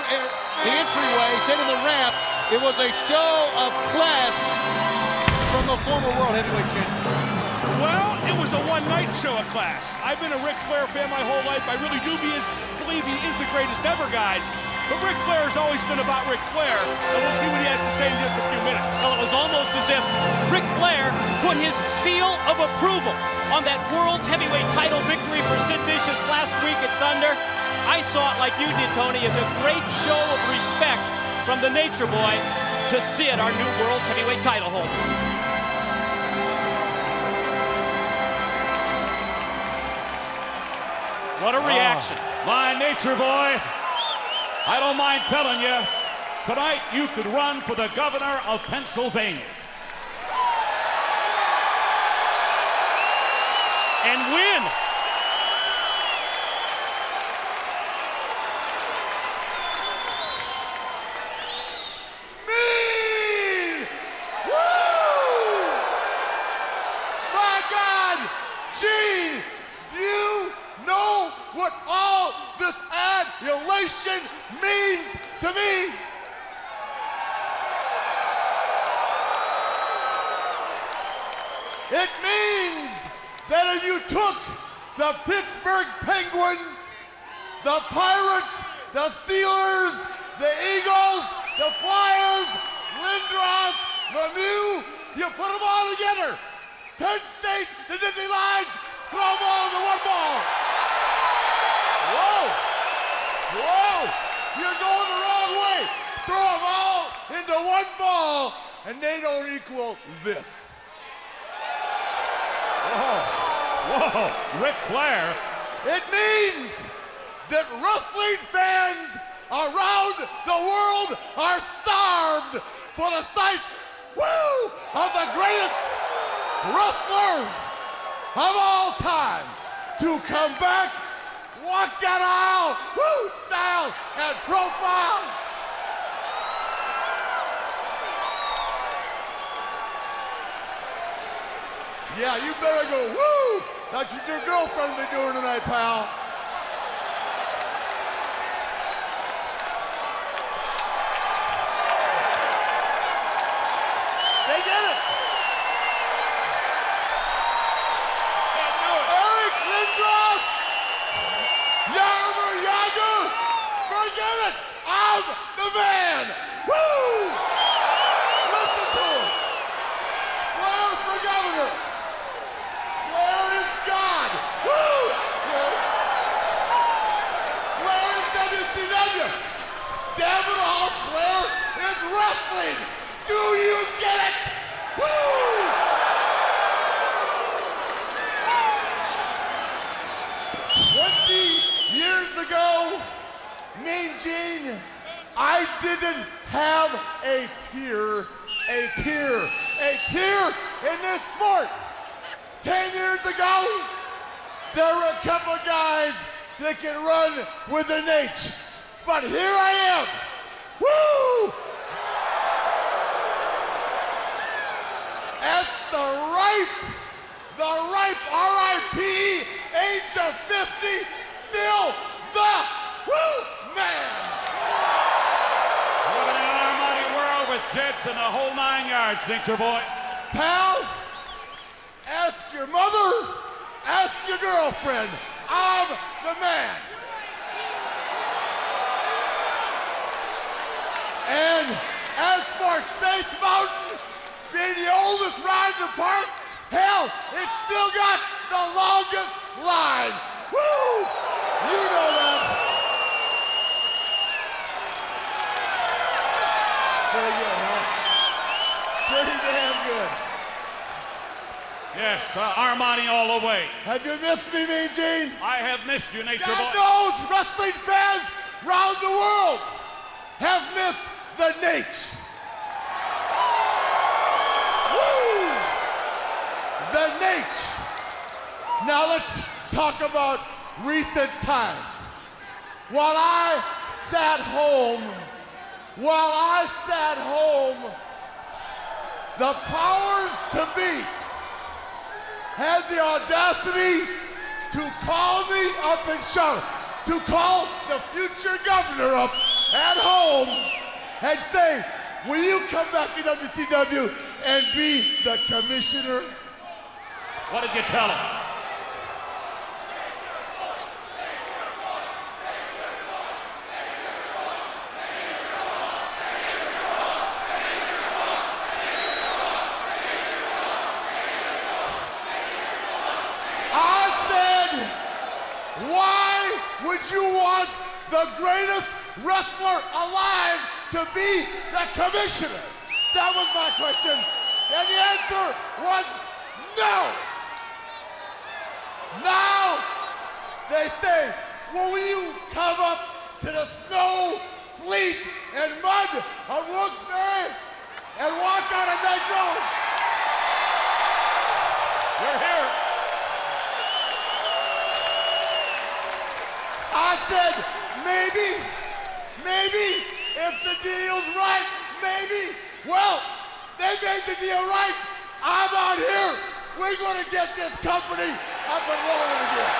entryway, stayed in the ramp. It was a show of class from the former world heavyweight champion. Well, it was a one-night show of class. I've been a Ric Flair fan my whole life. I really do believe he is the greatest ever, guys. But Ric Flair has always been about Ric Flair, and we'll see what he has to say in just a few minutes. Well, it was almost as if Ric Flair put his seal of approval on that world's heavyweight title victory for Sid Vicious last week at Thunder. I saw it like you did, Tony, as a great show of respect from the Nature Boy to Sid, our new world's heavyweight title holder. What a reaction. My Nature Boy, I don't mind telling you, tonight you could run for the governor of Pennsylvania. And win. Me! Woo! My God! Gene, do you know what all this adulation means to me? It means that if you took the Pittsburgh Penguins, the Pirates, the Steelers, the Eagles, the Flyers, Lindros, Lemieux, you put them all together. Penn State, the Disney Lions, throw them all into one ball. Whoa! Whoa! You're going the wrong way. Throw them all into one ball, and they don't equal this. Whoa, Ric Flair. It means that wrestling fans around the world are starved for the sight, woo, of the greatest wrestler of all time to come back, walk that aisle, woo, style and profile. Yeah, you better go, woo! That's what your girlfriend be doing tonight, pal. They did it. Eric Lindros! Jaromir Jagr! Forget it! I'm the man! Woo! Listen to him! Flair for governor! Flair is God! Woo! Flair is WCW! Damn it all, Flair is wrestling! Do you get it? Woo! 20 years ago, Mean Gene, I didn't have a peer in this sport. 10 years ago, there were a couple of guys that can run with an H. But here I am. Woo! At the ripe RIP age of 50, still the woo man. Living in an Armani world with jets and the whole 9 yards, Nature Boy. Pal, ask your mother, ask your girlfriend. I'm the man. And as for Space Mountain being the oldest ride in the park, hell, it's still got the longest line. Woo! You know that. Pretty good, huh? Pretty damn good. Yes, Armani all the way. Have you missed me, Mean Gene? I have missed you, Nature God Boy. knows wrestling fans around the world have missed the Nate. Woo! The Nate. Now let's talk about recent times. While I sat home, the powers to be had the audacity to call me up and shout, to call the future governor up at home and say, will you come back to WCW and be the commissioner? What did you tell him? Why would you want the greatest wrestler alive to be the commissioner? That was my question. And the answer was no. Now they say, well, will you come up to the snow, sleet, and mud of Wilkes-Barre and walk on a Nitro? You're here. I said, maybe, if the deal's right, maybe. Well, they made the deal right. I'm out here. We're going to get this company up and rolling again.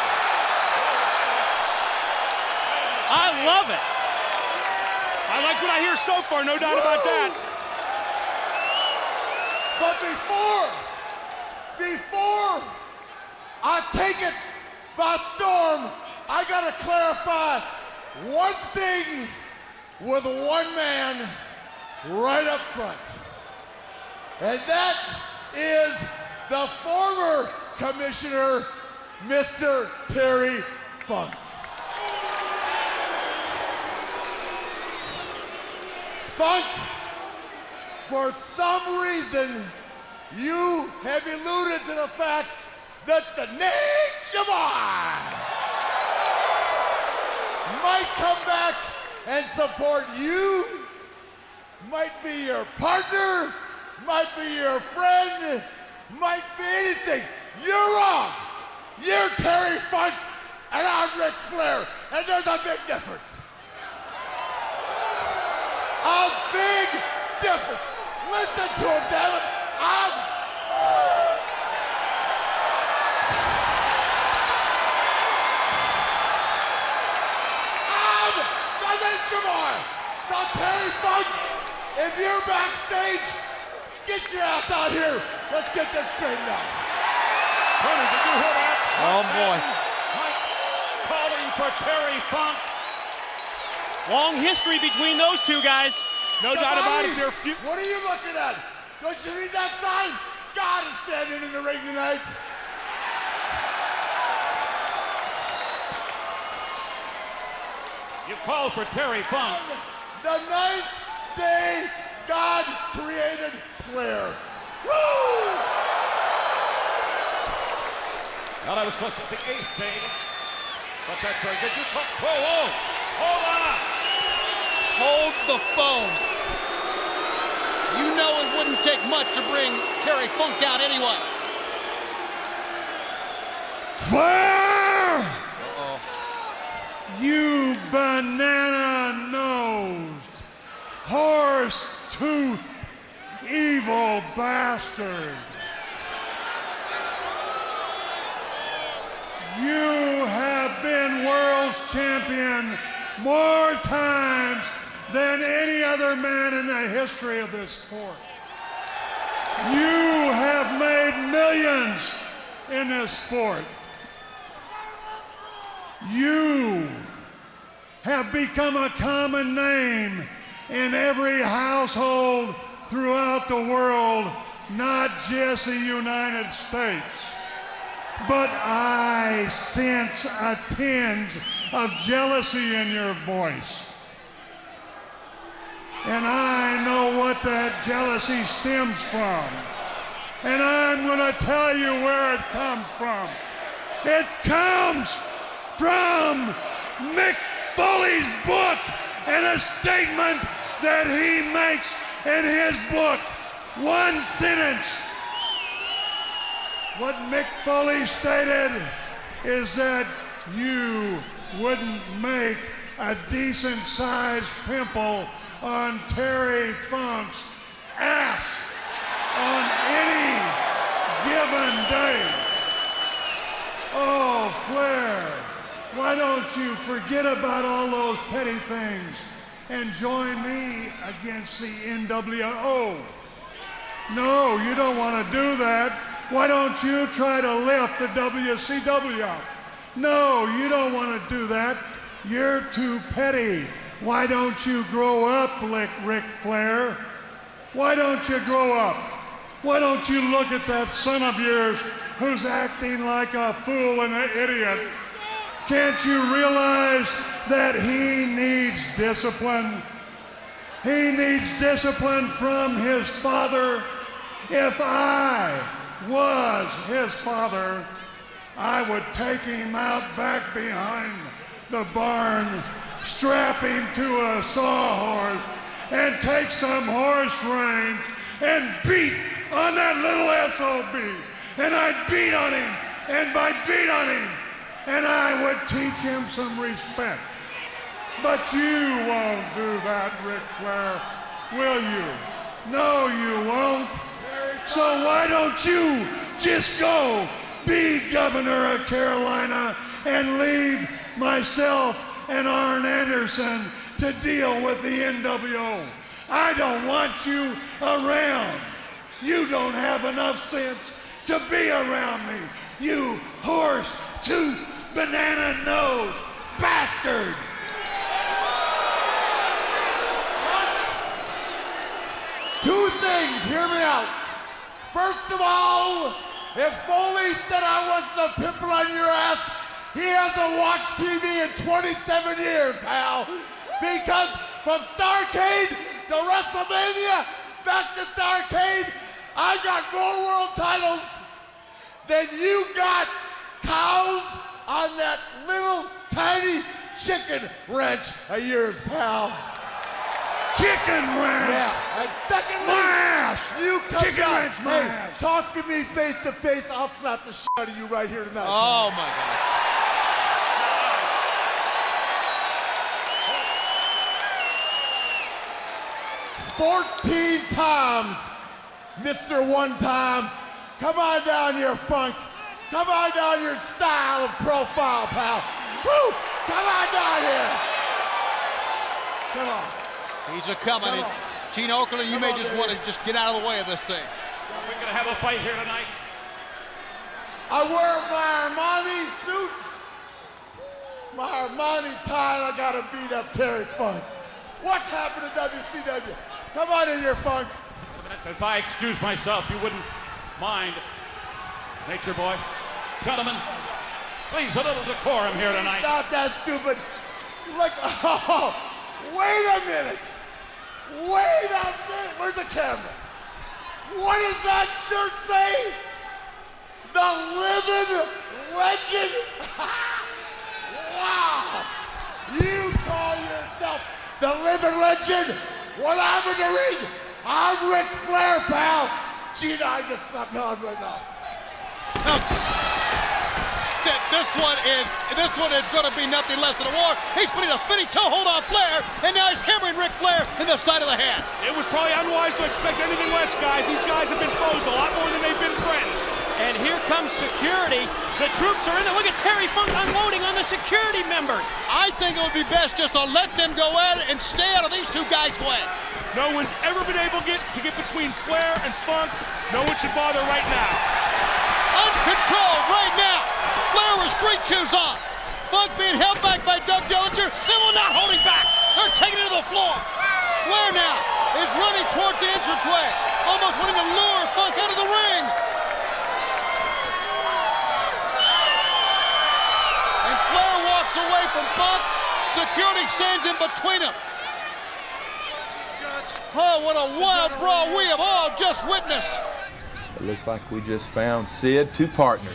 I love it. I like what I hear so far, no doubt about that. But before I take it by storm, I gotta clarify one thing with one man right up front. And that is the former commissioner, Mr. Terry Funk. Funk, for some reason, you have alluded to the fact that the Nature Boy might come back and support you, might be your partner, might be your friend, might be anything. You're wrong. You're Terry Funk, and I'm Ric Flair, and there's a big difference. A big difference. Listen to him, damn it. you're backstage, get your ass out here. Let's get this straightened out. Tony, did you hear that? Oh, boy. Mike calling for Terry Funk. Long history between those two guys. No doubt about it. What are you looking at? Don't you read that sign? God is standing in the ring tonight. You called for Terry Funk. The ninth day God created Flair. Woo! Well, that was close to the 8th day. But that's very good. Whoa, hold on. Hold the phone. You know it wouldn't take much to bring Terry Funk out anyway. Flair! You banana-nosed, horse-toothed, evil bastard. You have been world's champion more times than any other man in the history of this sport. You have made millions in this sport. You have become a common name in every household throughout the world, not just the United States. But I sense a tinge of jealousy in your voice. And I know what that jealousy stems from. And I'm going to tell you where it comes from. It comes from Mick Foley's book and a statement that he makes in his book. One sentence. What Mick Foley stated is that you wouldn't make a decent-sized pimple on Terry Funk's ass on any given day. Oh, Flair, why don't you forget about all those petty things and join me against the NWO? No, you don't want to do that. Why don't you try to lift the WCW up? No, you don't want to do that. You're too petty. Why don't you grow up, Ric Flair? Why don't you grow up? Why don't you look at that son of yours who's acting like a fool and an idiot? Can't you realize that he needs discipline? He needs discipline from his father. If I was his father, I would take him out back behind the barn, strap him to a sawhorse, and take some horse reins and beat on that little SOB. And I'd beat on him, and I'd beat on him, and I would teach him some respect. But you won't do that, Ric Flair, will you? No, you won't. So why don't you just go be governor of Carolina and leave myself and Arn Anderson to deal with the NWO? I don't want you around. You don't have enough sense to be around me, you horse-toothed, banana-nosed bastard. Two things, hear me out. First of all, if Foley said I wasn't a pimple on your ass, he hasn't watched TV in 27 years, pal. Because from Starrcade to WrestleMania, back to Starrcade, I got more world titles than you got cows on that little tiny chicken ranch of yours, pal. Chicken ranch! Yeah, and secondly, my ass! You come Chicken down. ranch, my ass! Talk to me face to face, I'll slap the shit out of you right here tonight. Oh, my God. 14 times, Mr. One Time. Come on down here, Funk. Come on down here, style and profile, pal. Woo! Come on down here. Come on. He's a coming. Gene Okerlund, you may just want to just get out of the way of this thing. We're going to have a fight here tonight. I wear my Armani suit, my Armani tie, and I gotta beat up Terry Funk. What's happened to WCW? Come on in here, Funk. If I excuse myself, you wouldn't mind, Nature Boy. Gentlemen, please, a little decorum here tonight. Not that stupid. Look, oh, wait a minute. Wait a minute. Where's the camera? What does that shirt say? The living legend? Wow! You call yourself the living legend? When I'm in the ring, I'm Ric Flair, pal. Gina, I just stopped on right now. This one is going to be nothing less than a war. He's putting a spinning toe hold on Flair, and now he's hammering Ric Flair in the side of the head. It was probably unwise to expect anything less, guys. These guys have been foes a lot more than they've been friends. And here comes security. The troops are in there. Look at Terry Funk unloading on the security members. I think it would be best just to let them go at it and stay out of these two guys' way. No one's ever been able to get between Flair and Funk. No one should bother right now. Uncontrolled right now. Flair with street shoes on. Funk being held back by Doug Dillinger. They will not hold him back. They're taking it to the floor. Flair now is running toward the entranceway, almost wanting to lure Funk out of the ring. And Flair walks away from Funk. Security stands in between them. Oh, what a wild brawl we have all just witnessed. It looks like we just found Sid two partners.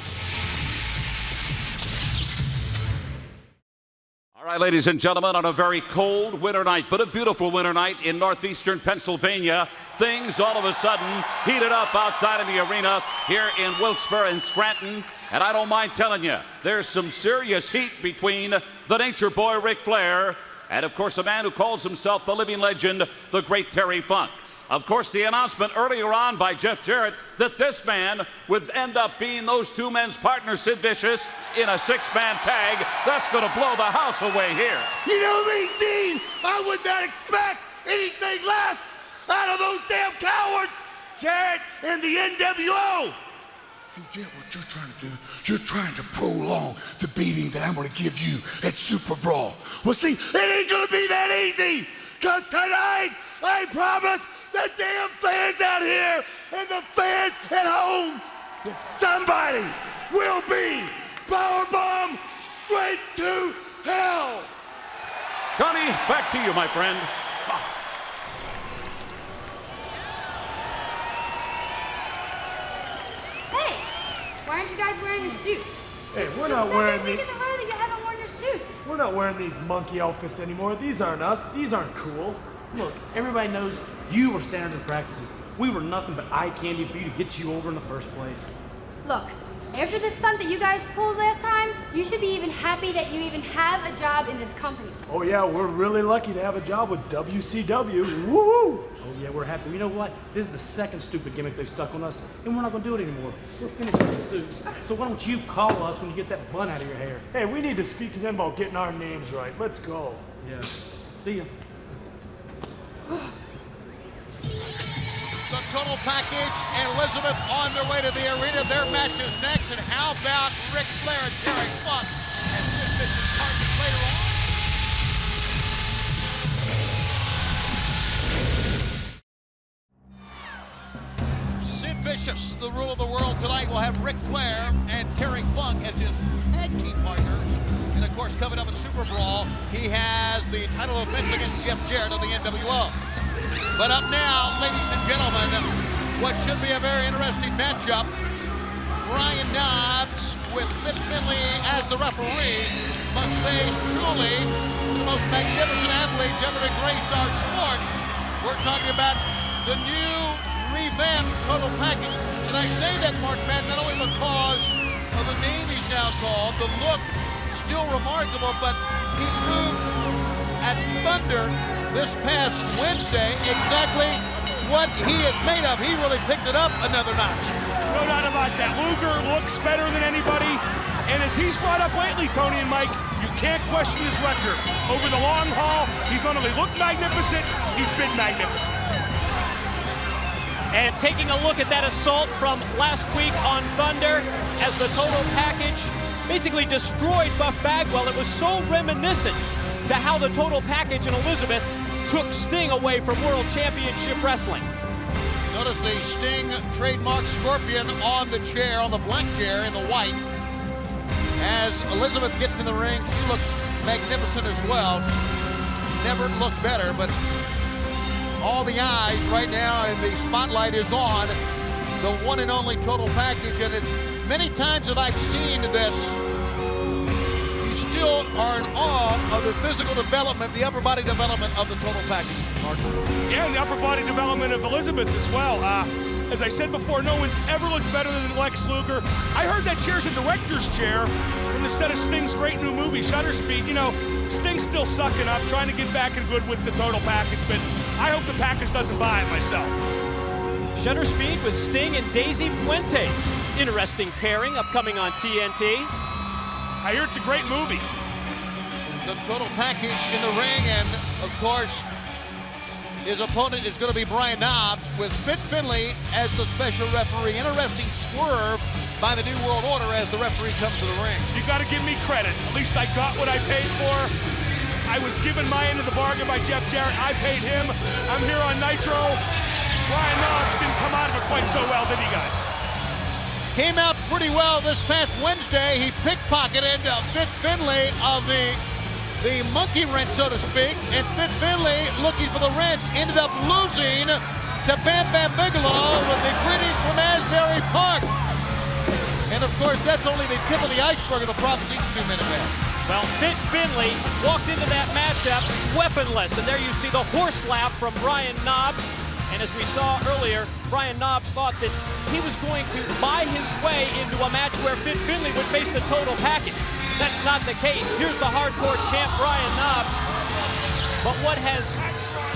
All right, ladies and gentlemen, on a very cold winter night, but a beautiful winter night in northeastern Pennsylvania, things all of a sudden heated up outside of the arena here in Wilkes-Barre and Scranton. And I don't mind telling you, there's some serious heat between the Nature Boy, Ric Flair, and of course a man who calls himself the living legend, the great Terry Funk. Of course, the announcement earlier on by Jeff Jarrett that this man would end up being those two men's partner, Sid Vicious, in a six-man tag. That's going to blow the house away here. You know me, Dean, I would not expect anything less out of those damn cowards, Jarrett and the NWO. See, Jarrett, what you're trying to do, you're trying to prolong the beating that I'm going to give you at Super Brawl. Well, see, it ain't going to be that easy, because tonight, I promise the damn fans out here and the fans at home that somebody will be powerbombed straight to hell. Connie, back to you, my friend. Hey, why aren't you guys wearing your suits? Hey, we're not wearing these. In the row that you haven't worn your suits. We're not wearing these monkey outfits anymore. These aren't us. These aren't cool. Look, everybody knows you were standards and practices. We were nothing but eye candy for you to get you over in the first place. Look, after the stunt that you guys pulled last time, you should be even happy that you even have a job in this company. Oh yeah, we're really lucky to have a job with WCW. Woo! Oh yeah, we're happy. You know what? This is the second stupid gimmick they've stuck on us, and we're not gonna do it anymore. We're finished with the suits. So why don't you call us when you get that bun out of your hair? Hey, we need to speak to them about getting our names right. Let's go. Yeah. See ya. The Total Package and Elizabeth on their way to the arena. Their match is next. And how about Ric Flair and Terry Funk and Sid Vicious partners later on? Sid Vicious, the rule of the world tonight, will have Ric Flair and Terry Funk as his tag team partners. And of course, coming up in Super Brawl, he has the title defense against Jeff Jarrett of the NWO. But up now, ladies and gentlemen, what should be a very interesting matchup. Brian Knobbs with Fit Finley as the referee must face truly the most magnificent athletes ever to grace our sport. We're talking about the new revamped Total Package. And I say that, Mark Madden, not only because of the name he's now called, the look still remarkable, but he proved at Thunder this past Wednesday exactly what he is made of. He really picked it up another notch. No doubt about that. Luger looks better than anybody. And as he's brought up lately, Tony and Mike, you can't question his record. Over the long haul, he's not only looked magnificent, he's been magnificent. And taking a look at that assault from last week on Thunder as the total package basically destroyed Buff Bagwell. It was so reminiscent to how the total package and Elizabeth took Sting away from World Championship Wrestling. Notice the Sting trademark scorpion on the chair, on the black chair in the white. As Elizabeth gets in the ring, she looks magnificent as well. She's never looked better, but all the eyes right now and the spotlight is on the one and only total package. And as many times as I've seen this, you still are in awe of the physical development, the upper body development of the total package, Mark. Yeah, and the upper body development of Elizabeth as well. As I said before, no one's ever looked better than Lex Luger. I heard that chair's a director's chair from the set of Sting's great new movie, Shutter Speed. You know, Sting's still sucking up, trying to get back in good with the total package, but I hope the package doesn't buy it myself. Shutter Speed with Sting and Daisy Fuentes. Interesting pairing upcoming on TNT. I hear it's a great movie. The total package in the ring, and of course, his opponent is going to be Brian Knobbs with Fit Finlay as the special referee. Interesting swerve by the New World Order as the referee comes to the ring. You got to give me credit. At least I got what I paid for. I was given my end of the bargain by Jeff Jarrett. I paid him. I'm here on Nitro. Brian Knobbs didn't come out of it quite so well, did he, guys? Came out pretty well this past Wednesday. He pickpocketed Fit Finlay of the monkey wrench, so to speak, and Fit Finlay, looking for the wrench, ended up losing to Bam Bam Bigelow with the greetings from Asbury Park. And of course, that's only the tip of the iceberg of the Prophecy 2-minute match. Well, Fit Finlay walked into that matchup weaponless, and there you see the horse slap from Brian Knobbs. And as we saw earlier, Brian Knobbs thought that he was going to buy his way into a match where Fit Finlay would face the total package. That's not the case. Here's the hardcore champ, Brian Knobbs. But what has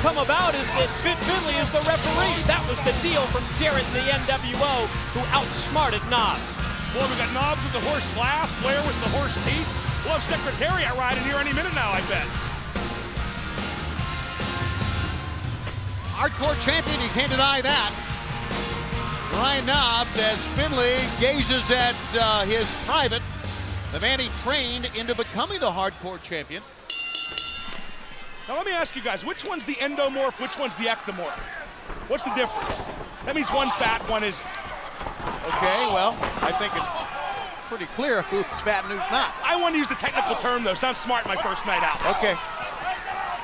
come about is that Fit Finlay is the referee. That was the deal from Jarrett and the NWO, who outsmarted Knobbs. Boy, we got Knobbs with the horse laugh. Flair was the horse teeth. We'll have Secretariat riding here any minute now, I bet. Hardcore champion, you can't deny that. Brian Knobbs, as Finlay gazes at his private, the man he trained into becoming the hardcore champion. Now let me ask you guys, which one's the endomorph, which one's the ectomorph? What's the difference? That means one fat, one isn't. Okay, well, I think it's pretty clear who's fat and who's not. I want to use the technical term, though. Sounds smart my first night out. Okay.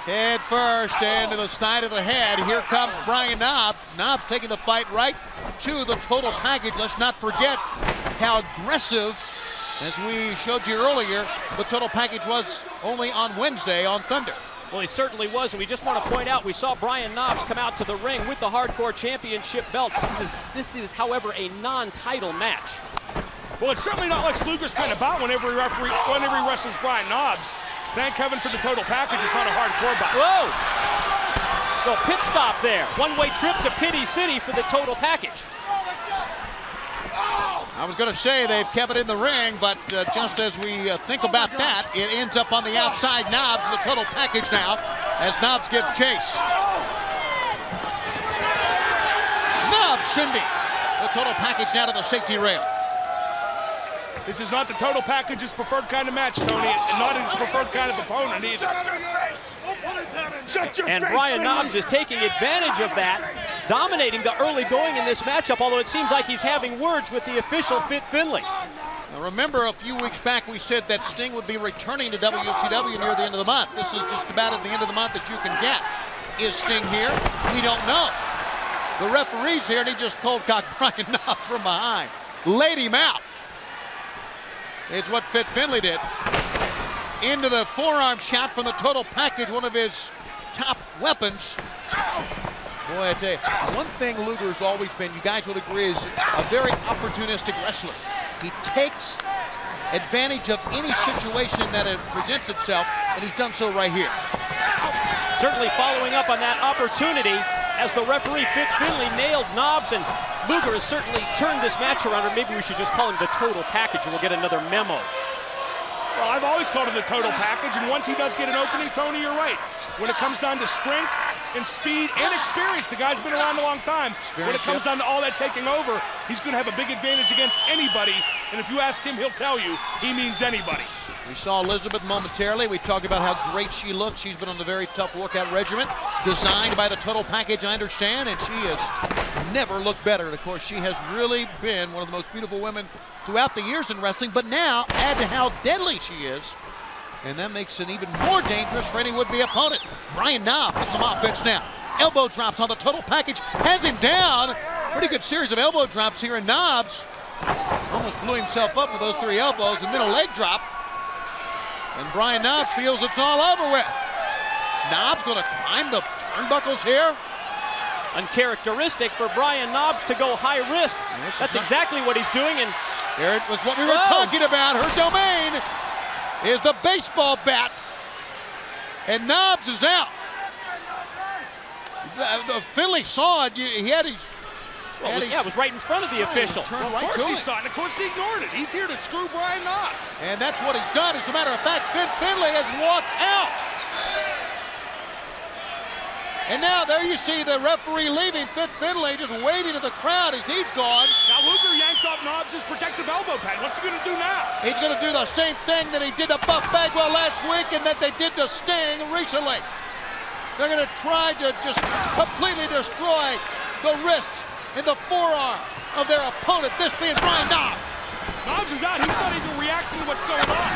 Head first into the side of the head. Here comes Brian Knobbs. Knobbs taking the fight right to the total package. Let's not forget how aggressive, as we showed you earlier, the total package was only on Wednesday on Thunder. Well, he certainly was, and we just want to point out, we saw Brian Knobbs come out to the ring with the Hardcore Championship belt. This is, however, a non-title match. Well, it's certainly not like Luger's kind of bout whenever he wrestles Brian Knobbs. Thank heaven for the total package. It's not a hardcore bout. Whoa! Well, pit stop there. One-way trip to Pity City for the total package. I was going to say they've kept it in the ring, but just as we think about that, it ends up on the outside. Knobbs in the total package now as Knobbs gives chase. Knobbs sending the total package now to the safety rail. This is not the total package's preferred kind of match, Tony, and not his preferred kind of opponent either. And Brian Knobbs is taking advantage of that, dominating the early going in this matchup, although it seems like he's having words with the official Fit Finlay. Now remember, a few weeks back we said that Sting would be returning to WCW near the end of the month. This is just about at the end of the month that you can get. Is Sting here? We don't know. The referee's here, and he just cold-cocked Brian Knobbs from behind. Laid him out. It's what Fit Finlay did. Into the forearm shot from the total package, one of his top weapons. Boy, I tell you, one thing Luger's always been, you guys would agree, is a very opportunistic wrestler. He takes advantage of any situation that it presents itself, and he's done so right here. Certainly following up on that opportunity as the referee Fit Finlay nailed Knobbs, and Luger has certainly turned this match around, or maybe we should just call him the total package and we'll get another memo. Well, I've always called it the total package, and once he does get an opening, Tony, you're right. When it comes down to strength, in speed and experience. The guy's been around a long time. When it comes down to all that taking over, he's going to have a big advantage against anybody. And if you ask him, he'll tell you he means anybody. We saw Elizabeth momentarily. We talked about how great she looked. She's been on the very tough workout regimen designed by the Total Package, I understand, and she has never looked better. And of course, she has really been one of the most beautiful women throughout the years in wrestling, but now add to how deadly she is, and that makes it even more dangerous for any would-be opponent. Brian Knobbs with some offense now. Elbow drops on the Total Package, has him down. Pretty good series of elbow drops here, and Knobbs almost blew himself up with those 3 elbows, and then a leg drop. And Brian Knobbs feels it's all over with. Knobbs going to climb the turnbuckles here. Uncharacteristic for Brian Knobbs to go high risk. That's exactly what he's doing. And there it was what we were talking about. Her domain is the baseball bat. And Knobbs is out. Finley saw it. He had his... it was right in front of the official. Of course he saw it, and of course he ignored it. He's here to screw Brian Knobbs. And that's what he's done. As a matter of fact, Finley has walked out. And now there you see the referee leaving. Finley just waving to the crowd as he's gone. Now Luger yanked off Knobbs' protective elbow pad. What's he going to do now? He's going to do the same thing that he did to Buff Bagwell last week and that they did to Sting recently. They're going to try to just completely destroy the wrists and the forearm of their opponent, this being Brian Knobbs. Knobbs is out. He's not even reacting to what's going on.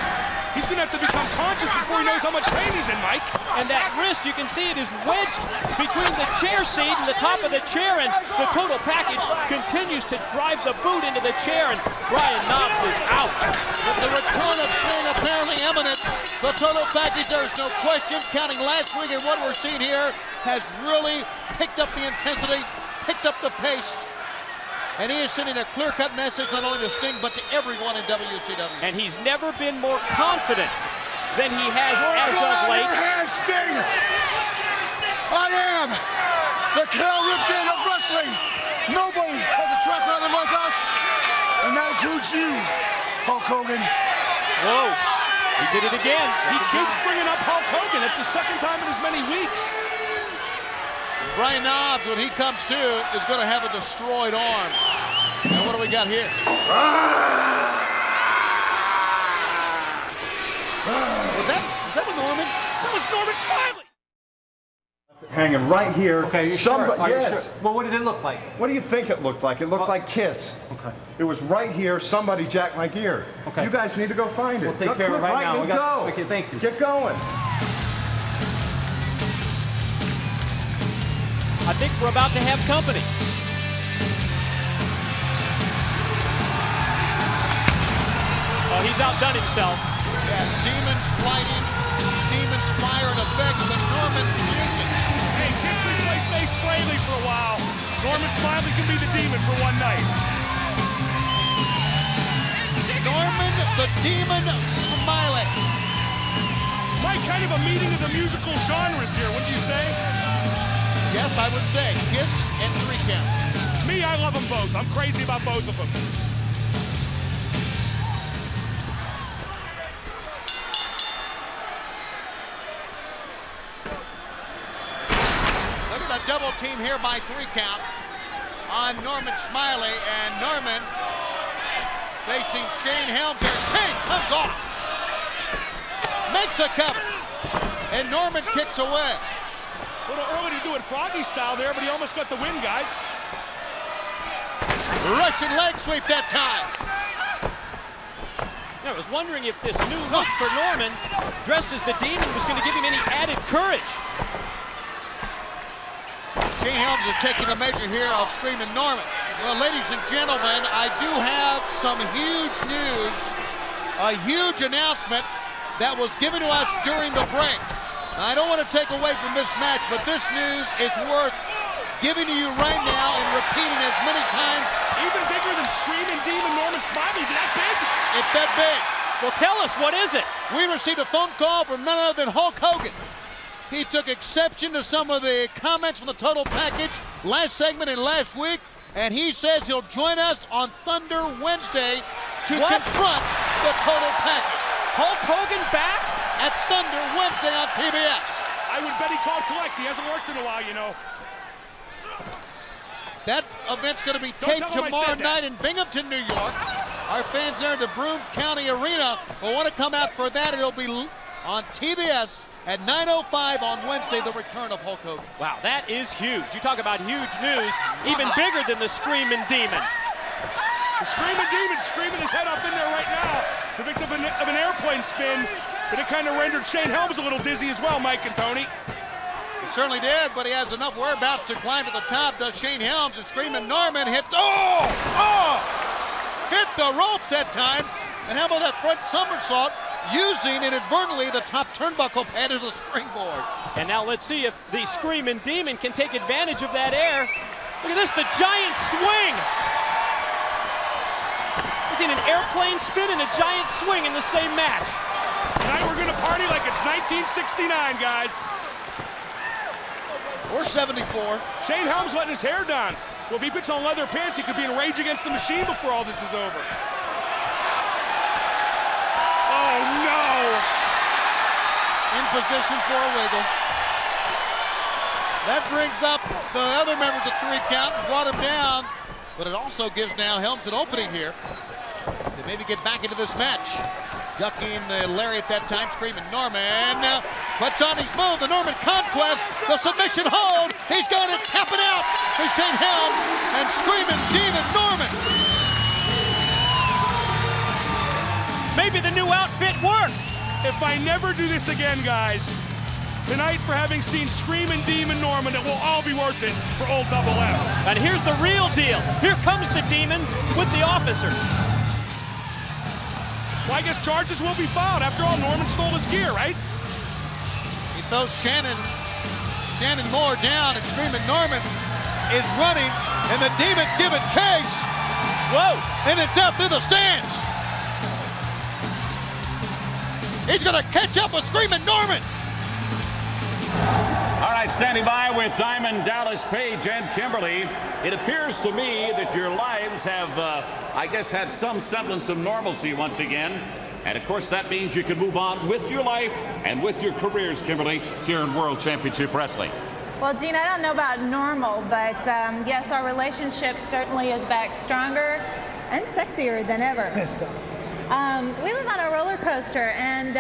He's going to have to become conscious before he knows how much pain he's in, Mike. And that wrist, you can see it is wedged between the chair seat and the top of the chair, and the Total Package continues to drive the boot into the chair, and Brian Knobbs is out. With the return of Sting apparently imminent, the Total Package, there's no question, counting last week and what we're seeing here, has really picked up the intensity, picked up the pace, and he is sending a clear-cut message not only to Sting but to everyone in WCW. And he's never been more confident than he has as of late. Your hands, Sting! I am the Cal Ripken of wrestling. Nobody has a track record like us, and that includes you, Hulk Hogan. Whoa, he did it again. He keeps bringing up Hulk Hogan. That's the second time in as many weeks. Brian Knobbs, when he comes to, is going to have a destroyed arm. And what do we got here? That was Norman? That was Norman Smiley. Hanging right here. Okay, you sure? Are yes. you sure? Well, what did it look like? What do you think it looked like? It looked like Kiss. Okay. It was right here. Somebody jacked my gear. Okay. You guys need to go find it. We'll take care of it right now. Go. Okay, thank you. Get going. I think we're about to have company. Oh, he's outdone himself. Yes, demons fighting, demons fire in effect, but Norman isn't. Hey, Kiss replaced Ace Frehley for a while. Norman Smiley can be the demon for one night. Norman the Demon Smiley. Mike, kind of a meeting of the musical genres here, wouldn't you say? Yes, I would say Kiss and 3 Count. Me, I love them both. I'm crazy about both of them. Look at the double team here by 3 Count on Norman Smiley, and Norman facing Shane Helms here. Shane comes off, makes a cover, and Norman kicks away. A little early to do it Froggy style there, but he almost got the win, guys. Russian leg sweep that time. I was wondering if this new look for Norman, dressed as the Demon, was going to give him any added courage. Shane Helms is taking a measure here of Screaming Norman. Well, ladies and gentlemen, I do have some huge news, a huge announcement that was given to us during the break. I don't want to take away from this match, but this news is worth giving to you right now and repeating as many times. Even bigger than Screaming Demon Norman Smiley. That big? It's that big. Well, tell us, what is it? We received a phone call from none other than Hulk Hogan. He took exception to some of the comments from the Total Package last segment and last week, and he says he'll join us on Thunder Wednesday to confront the Total Package. Hulk Hogan back? At Thunder Wednesday on TBS. I I would bet he called collect. He hasn't worked in a while, you know. That event's going to be taped tomorrow night in Binghamton, New York. Our fans there at the Broome County Arena will want to come out for that. It'll be on TBS at 9:05 on Wednesday, the return of Hulk Hogan. Wow, that is huge. You talk about huge news, even bigger than the Screaming Demon. The Screaming Demon screaming his head up in there right now, the victim of an airplane spin, but it kind of rendered Shane Helms a little dizzy as well, Mike and Tony. He certainly did, but he has enough whereabouts to climb to the top. Does Shane Helms, and Screaming Norman hit, hit the ropes that time. And how about that front somersault, using inadvertently the top turnbuckle pad as a springboard. And now let's see if the Screaming Demon can take advantage of that air. Look at this, the giant swing. We've seen an airplane spin and a giant swing in the same match. Tonight we're gonna party like it's 1969, guys. Or 74. Shane Helms letting his hair down. Well, if he puts on leather pants, he could be in Rage Against the Machine before all this is over. Oh, no! In position for a wiggle. That brings up the other members of 3 count and brought him down. But it also gives now Helms an opening here to maybe get back into this match. Ducking the lariat that time, Screaming Norman. Puts on his move, the Norman Conquest, the submission hold. He's going to tap it out for Shane Helms and Screaming Demon Norman. Maybe the new outfit worked. If I never do this again, guys, tonight for having seen Screaming Demon Norman, it will all be worth it for old Double M. And here's the real deal. Here comes the Demon with the officers. Well, I guess charges will be filed. After all, Norman stole his gear, right? He throws Shannon Moore down, and Screaming Norman is running, and the Demon's giving chase. Whoa! And it's up through the stands. He's gonna catch up with Screaming Norman. All right, standing by with Diamond Dallas Page and Kimberly. It appears to me that your lives have, I guess, had some semblance of normalcy once again. And of course, that means you can move on with your life and with your careers, Kimberly, here in World Championship Wrestling. Well, Gene, I don't know about normal, but yes, our relationship certainly is back stronger and sexier than ever. We live on a roller coaster, and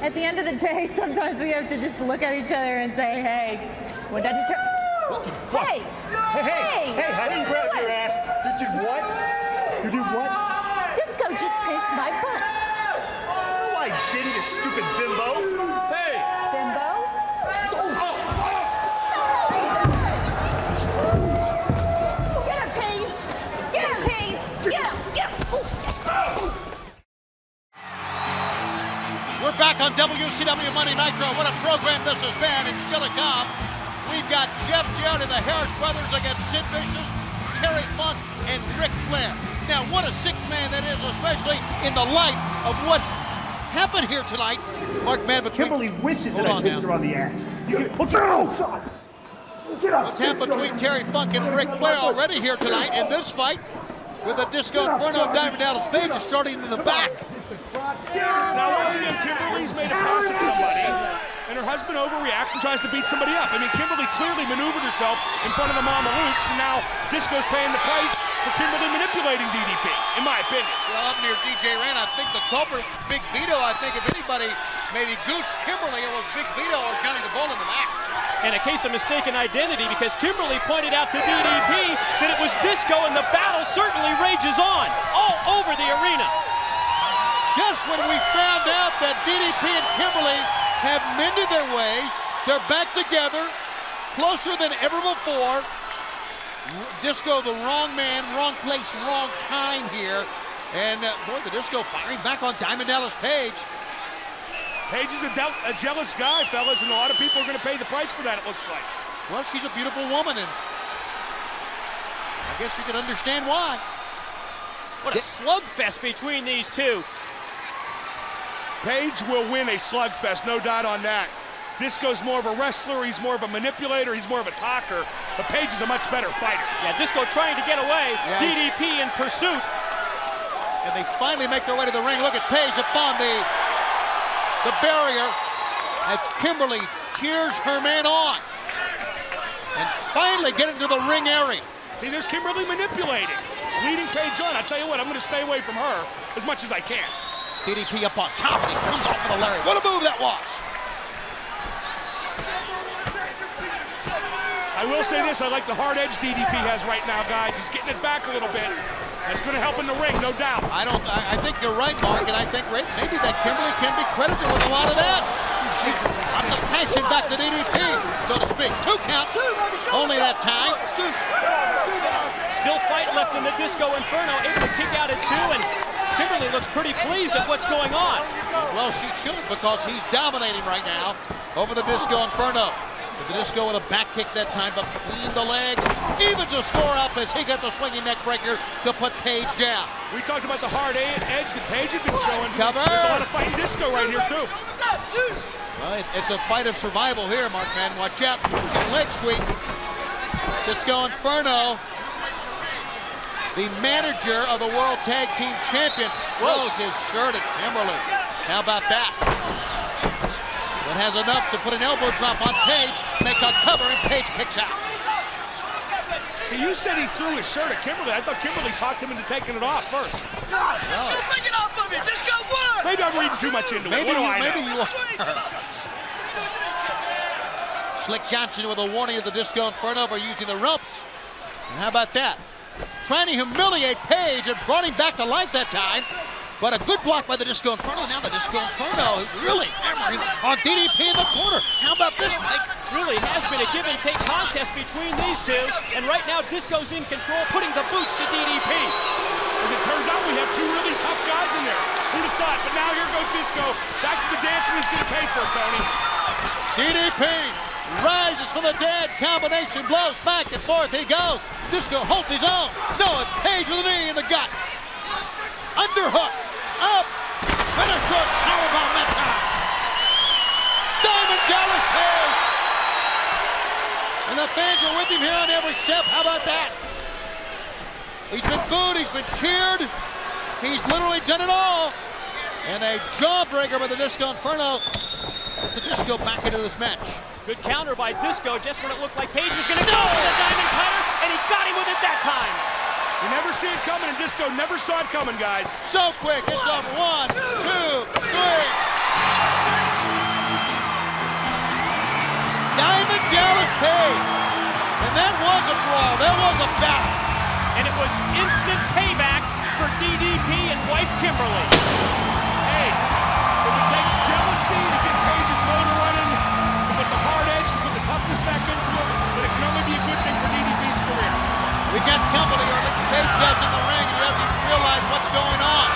at the end of the day, sometimes we have to just look at each other and say, hey, what doesn't kill? Hey! Hey, I didn't grab your ass. You did what? You did what? Disco just pinched my butt. No, I didn't, you stupid bimbo. Hey! Bimbo? Get him, Paige! Get him, Paige! Get him! Get him! We're back on WCW Monday Nitro. What a program this has been, and still to come. We've got Jeff Jarrett and the Harris Brothers against Sid Vicious, Terry Funk, and Ric Flair. Now, what a six-man that is, especially in the light of what's happened here tonight. Mark Man between... Kimberly wishes that I pitched her on the ass. What's happened between Terry Funk and Ric Flair already here tonight in this fight, with the Disco Inferno of Diamond Dallas Page is starting in the back. Now, once again, Kimberly's made a pass at somebody, and her husband overreacts and tries to beat somebody up. I mean, Kimberly clearly maneuvered herself in front of the Mama Lukes, and now Disco's paying the price for Kimberly manipulating DDP, in my opinion. Well, up near DJ Rand, I think the culprit, Big Vito, I think if anybody maybe goosed Kimberly, it was Big Vito or Johnny the Bull in the back. And a case of mistaken identity, because Kimberly pointed out to DDP that it was Disco, and the battle certainly rages on all over the arena. Just when we found out that DDP and Kimberly have mended their ways, they're back together, closer than ever before. Disco, the wrong man, wrong place, wrong time here. And boy, the Disco firing back on Diamond Dallas Page. Page is a jealous guy, fellas, and a lot of people are going to pay the price for that, it looks like. Well, she's a beautiful woman, and I guess you can understand why. What a slugfest between these two. Page will win a slugfest, no doubt on that. Disco's more of a wrestler, he's more of a manipulator, he's more of a talker, but Page is a much better fighter. Yeah, Disco trying to get away, DDP in pursuit. And they finally make their way to the ring. Look at Page upon the barrier as Kimberly cheers her man on. And finally get into the ring area. See, there's Kimberly manipulating, leading Paige on. I tell you what, I'm going to stay away from her as much as I can. DDP up on top, and he comes off with a lariat. What a move that was. I will say this, I like the hard edge DDP has right now, guys. He's getting it back a little bit. That's going to help in the ring, no doubt. I think you're right, Mark, and I think maybe that Kimberly can be credited with a lot of that. She brought the passion back to DDP, so to speak. 2 count, only that time. Still fight left in the Disco Inferno, able to kick out at 2, and Kimberly looks pretty pleased at what's going on. Well, she should, because he's dominating right now over the Disco Inferno. The Disco with a back kick that time between the legs. Evens the score up as he gets a swinging neck breaker to put Paige down. We talked about the hard edge that Paige had been showing. Cover. There's a lot of fighting Disco right here, too. Well, it's a fight of survival here, Mark, man. Watch out. It's a leg sweep. Disco Inferno, the manager of the World Tag Team Champion, throws his shirt at Kimberly. How about that? But has enough to put an elbow drop on Paige, make a cover, and Paige kicks out. See, you said he threw his shirt at Kimberly. I thought Kimberly talked him into taking it off first. God, bring it off of me. Disco won. Maybe I'm reading too much into it. What do I know? Maybe you are. Slick Johnson with a warning of the Disco Inferno for using the ropes. And how about that? Trying to humiliate Paige and brought him back to life that time. But a good block by the Disco Inferno. Now the Disco Inferno really hammering on DDP in the corner. How about this, Mike? Really has been a give-and-take contest between these two, and right now Disco's in control, putting the boots to DDP. As it turns out, we have 2 really tough guys in there. Who'd have thought? But now here goes Disco. Back to the dancing he's going to pay for it, Tony. DDP rises from the dead. Combination blows back and forth. He goes. Disco holds his own. No, it's Paige with a knee in the gut. Underhook. Up. Finish short. Powerbomb that time. Diamond Dallas Page. And the fans are with him here on every step. How about that? He's been booed. He's been cheered. He's literally done it all. And a jawbreaker by the Disco Inferno. It's the Disco back into this match. Good counter by Disco just when it looked like Paige was going to go for the diamond cutter, and he got him with it that time. You never see it coming, and Disco never saw it coming, guys. So quick. It's up. 1, 2, 3. Diamond Dallas Page. And that was a brawl. That was a battle. And it was instant payback for DDP and wife Kimberly. Hey, if it takes jealousy to get Paige's motor running, to put the hard edge, to put the toughness back into it, then it can only be a good thing for DDP's career. We got company, or at least Paige gets in the ring, and you have to realize what's going on.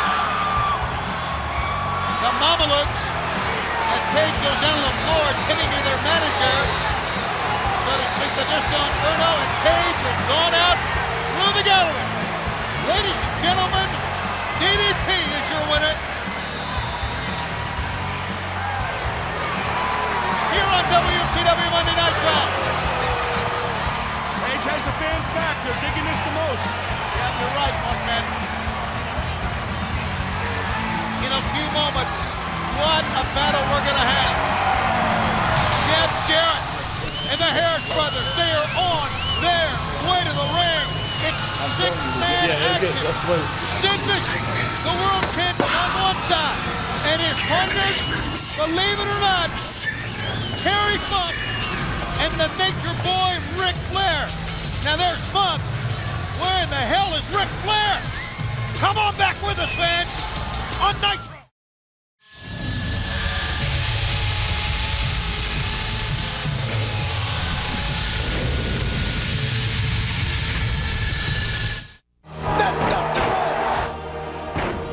The Mamalukes, as Paige goes down to the floor, it's hitting to their manager. So to speak, the Disco Inferno, and Paige has gone out through the gallery. Ladies and gentlemen, DDP is your winner. Here on WCW Monday Night Raw. Paige has the fans back. They're digging this the most. Yeah, you're right, Mark, man. In a few moments, what a battle we're going to have. Jeff Jarrett and the Harris brothers, they are on their way to the ring. It's six-man action. Cindric, the world champion on one side, and his partners, believe it or not, Terry Funk and the Nature Boy, Ric Flair. Now there's Funk. Where in the hell is Ric Flair? Come on back with us, fans, on Nitro.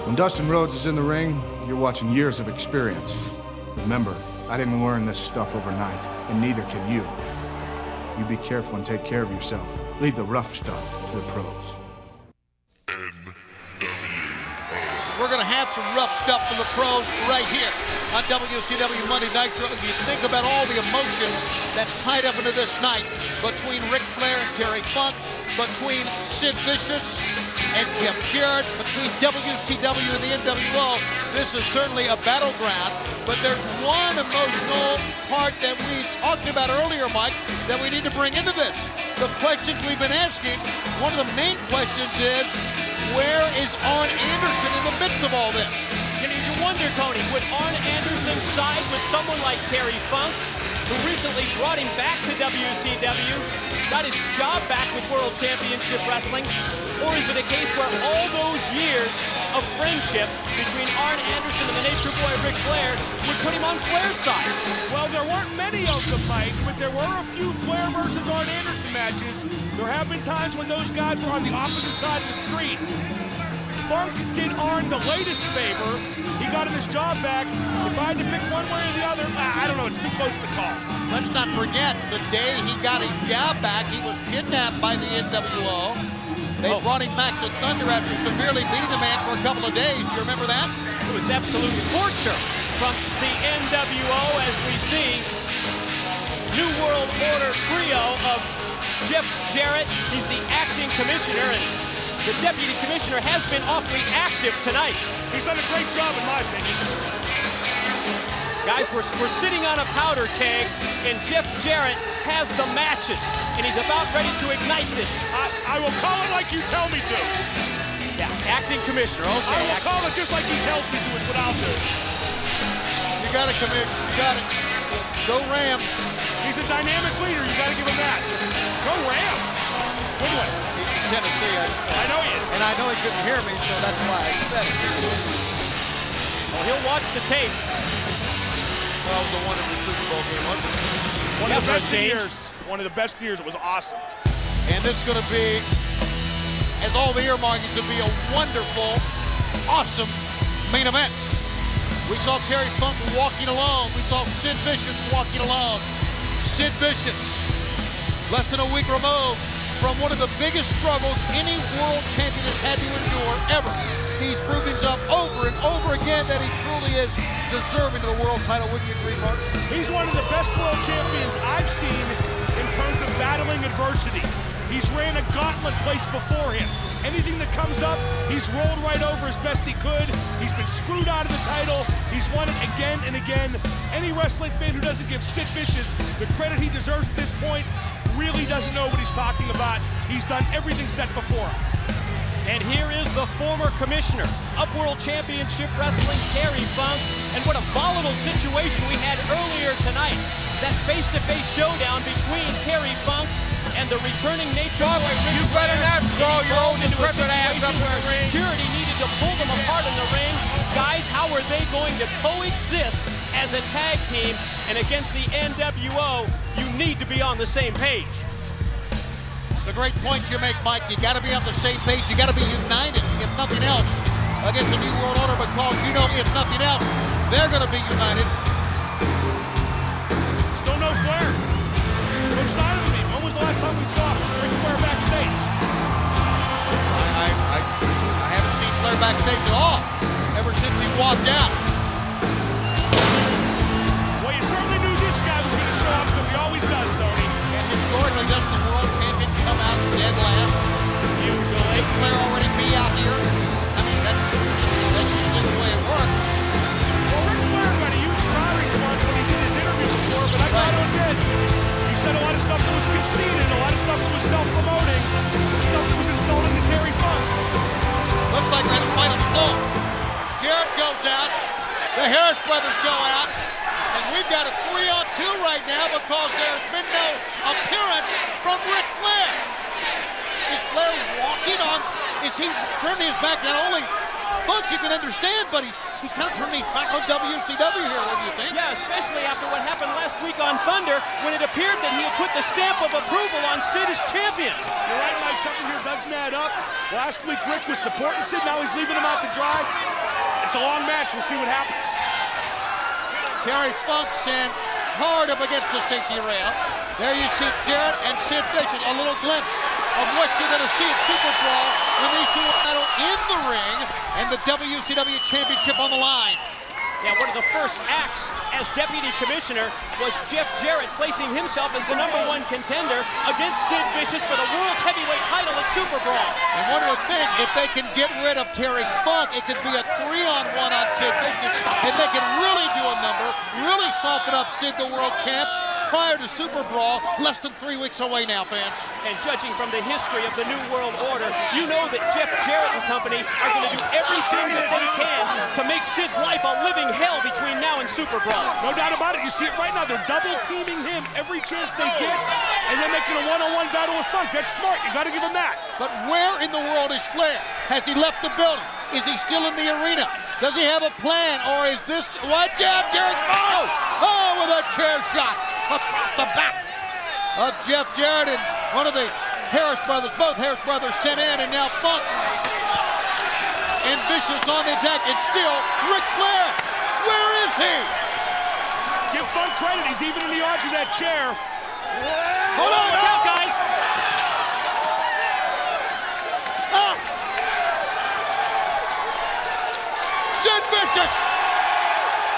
When Dustin Rhodes is in the ring, you're watching years of experience. Remember, I didn't learn this stuff overnight, and neither can you. You be careful and take care of yourself. Leave the rough stuff to the pros. We're going to have some rough stuff from the pros right here on WCW Monday Nitro. If you think about all the emotion that's tied up into this night between Ric Flair and Terry Funk, between Sid Vicious and Jeff Jarrett, between WCW and the NWO. This is certainly a battleground, but there's one emotional part that we talked about earlier, Mike, that we need to bring into this. The questions we've been asking, one of the main questions is, where is Arn Anderson in the midst of all this? You wonder, Tony, would Arn Anderson side with someone like Terry Funk, who recently brought him back to WCW, got his job back with World Championship Wrestling? Or is it a case where all those years of friendship between Arn Anderson and the Nature Boy Ric Flair would put him on Flair's side? Well, there weren't many of them, Mike, but there were a few Flair versus Arn Anderson matches. There have been times when those guys were on the opposite side of the street. Funk did Arn the latest favor. He got him his job back. If I had to pick one way or the other, I don't know, it's too close to call. Let's not forget, the day he got his job back, he was kidnapped by the NWO. They brought him back to Thunder after severely beating the man for a couple of days. Do you remember that? It was absolute torture from the NWO as we see New World Order trio of Jeff Jarrett. He's the acting commissioner, and the deputy commissioner has been awfully active tonight. He's done a great job, in my opinion. Guys, we're sitting on a powder keg, and Jeff Jarrett has the matches, and he's about ready to ignite this. I will call it like you tell me to. Yeah, acting commissioner, okay. I will call it just like he tells me to is what I'll do. You got it, Commissioner, you got it. Go Rams. He's a dynamic leader, you got to give him that. Go Rams. Good one. He's from Tennessee. I know he is. And I know he couldn't hear me, so that's why I said it. Well, he'll watch the tape. Well, it was a wonderful Super Bowl game, wasn't it? One of the best years. One of the best years. It was awesome. And this is going to be, as all the earmarking, to be a wonderful, awesome main event. We saw Terry Funk walking alone. We saw Sid Vicious walking alone. Sid Vicious, less than a week removed from one of the biggest struggles any world champion has had to endure ever. He's proved himself over and over again that he truly is deserving of the world title. Wouldn't you agree, Mark? He's one of the best world champions I've seen in terms of battling adversity. He's ran a gauntlet placed before him. Anything that comes up, he's rolled right over as best he could. He's been screwed out of the title. He's won it again and again. Any wrestling fan who doesn't give Sid Vicious the credit he deserves at this point really doesn't know what he's talking about. He's done everything set before him. And here is the former commissioner of World Championship Wrestling, Terry Funk. And what a volatile situation we had earlier tonight. That face-to-face showdown between Terry Funk and the returning Nature Boy. You better not throw your own decrepit ass up in the ring. Security needed to pull them apart in the ring. Guys, how are they going to coexist as a tag team? And against the NWO, you need to be on the same page. It's a great point you make, Mike. You got to be on the same page. You got to be united, if nothing else, against the New World Order, because you know, if nothing else, they're going to be united. Still no Flair. No sign of him. When was the last time we saw Ric Flair backstage? I haven't seen Flair backstage at all ever since he walked out. Well, you certainly knew this guy was going to show up because he always does, Tony. And historically, doesn't the world champion come out dead last? Usually. Should Flair already be out here? I mean, that's usually the way it works. Well, Ric Flair got a huge crowd response when he did his interview before, but I thought he did. He said a lot of stuff that was conceded, a lot of stuff that was self-promoting, some stuff that was insulting to Terry Funk. Looks like we had a fight on the floor. Jarrett goes out. The Harris brothers go out. And we've got a 3-on-2 right now because there's been no appearance from Ric Flair. Is Flair walking on? Is he turning his back? Not only Funk you can understand, but he's kind of turning his back on WCW here. What do you think? Yeah, especially after what happened last week on Thunder when it appeared that he had put the stamp of approval on Sid as champion. You're right, Mike. Something here doesn't add up. Last week, Rick was supporting Sid. Now he's leaving him out to dry. It's a long match. We'll see what happens. Terry Funk sent hard up against the safety rail. There you see Jarrett and Sid Vicious. A little glimpse of what you're going to see at Super Brawl when these two will battle in the ring and the WCW Championship on the line. Yeah, one of the first acts as deputy commissioner was Jeff Jarrett placing himself as the #1 contender against Sid Vicious for the World's Heavyweight title at Super Brawl. And one would think if they can get rid of Terry Funk, it could be a 3-on-1 on Sid Vicious, and they can really do a number, really soften up Sid, the world champ, prior to Super Brawl, less than 3 weeks away now, fans. And judging from the history of the New World Order, you know that Jeff Jarrett and company are going to do everything that they can to make Sid's life a living hell between now and Super Brawl. No doubt about it. You see it right now. They're double teaming him every chance they get, and they're making a one-on-one battle with Funk. That's smart. You got to give him that. But where in the world is Flair? Has he left the building? Is he still in the arena? Does he have a plan, or is this what? Jeff Jarrett? Oh, with a chair shot across the back of Jeff Jarrett, and one of the Harris brothers, both Harris brothers sent in, and now Funk and Vicious on the attack, and still Ric Flair. Where is he? Give Funk credit. He's even in the odds of that chair. Hold on, look out, guys. Sid Vicious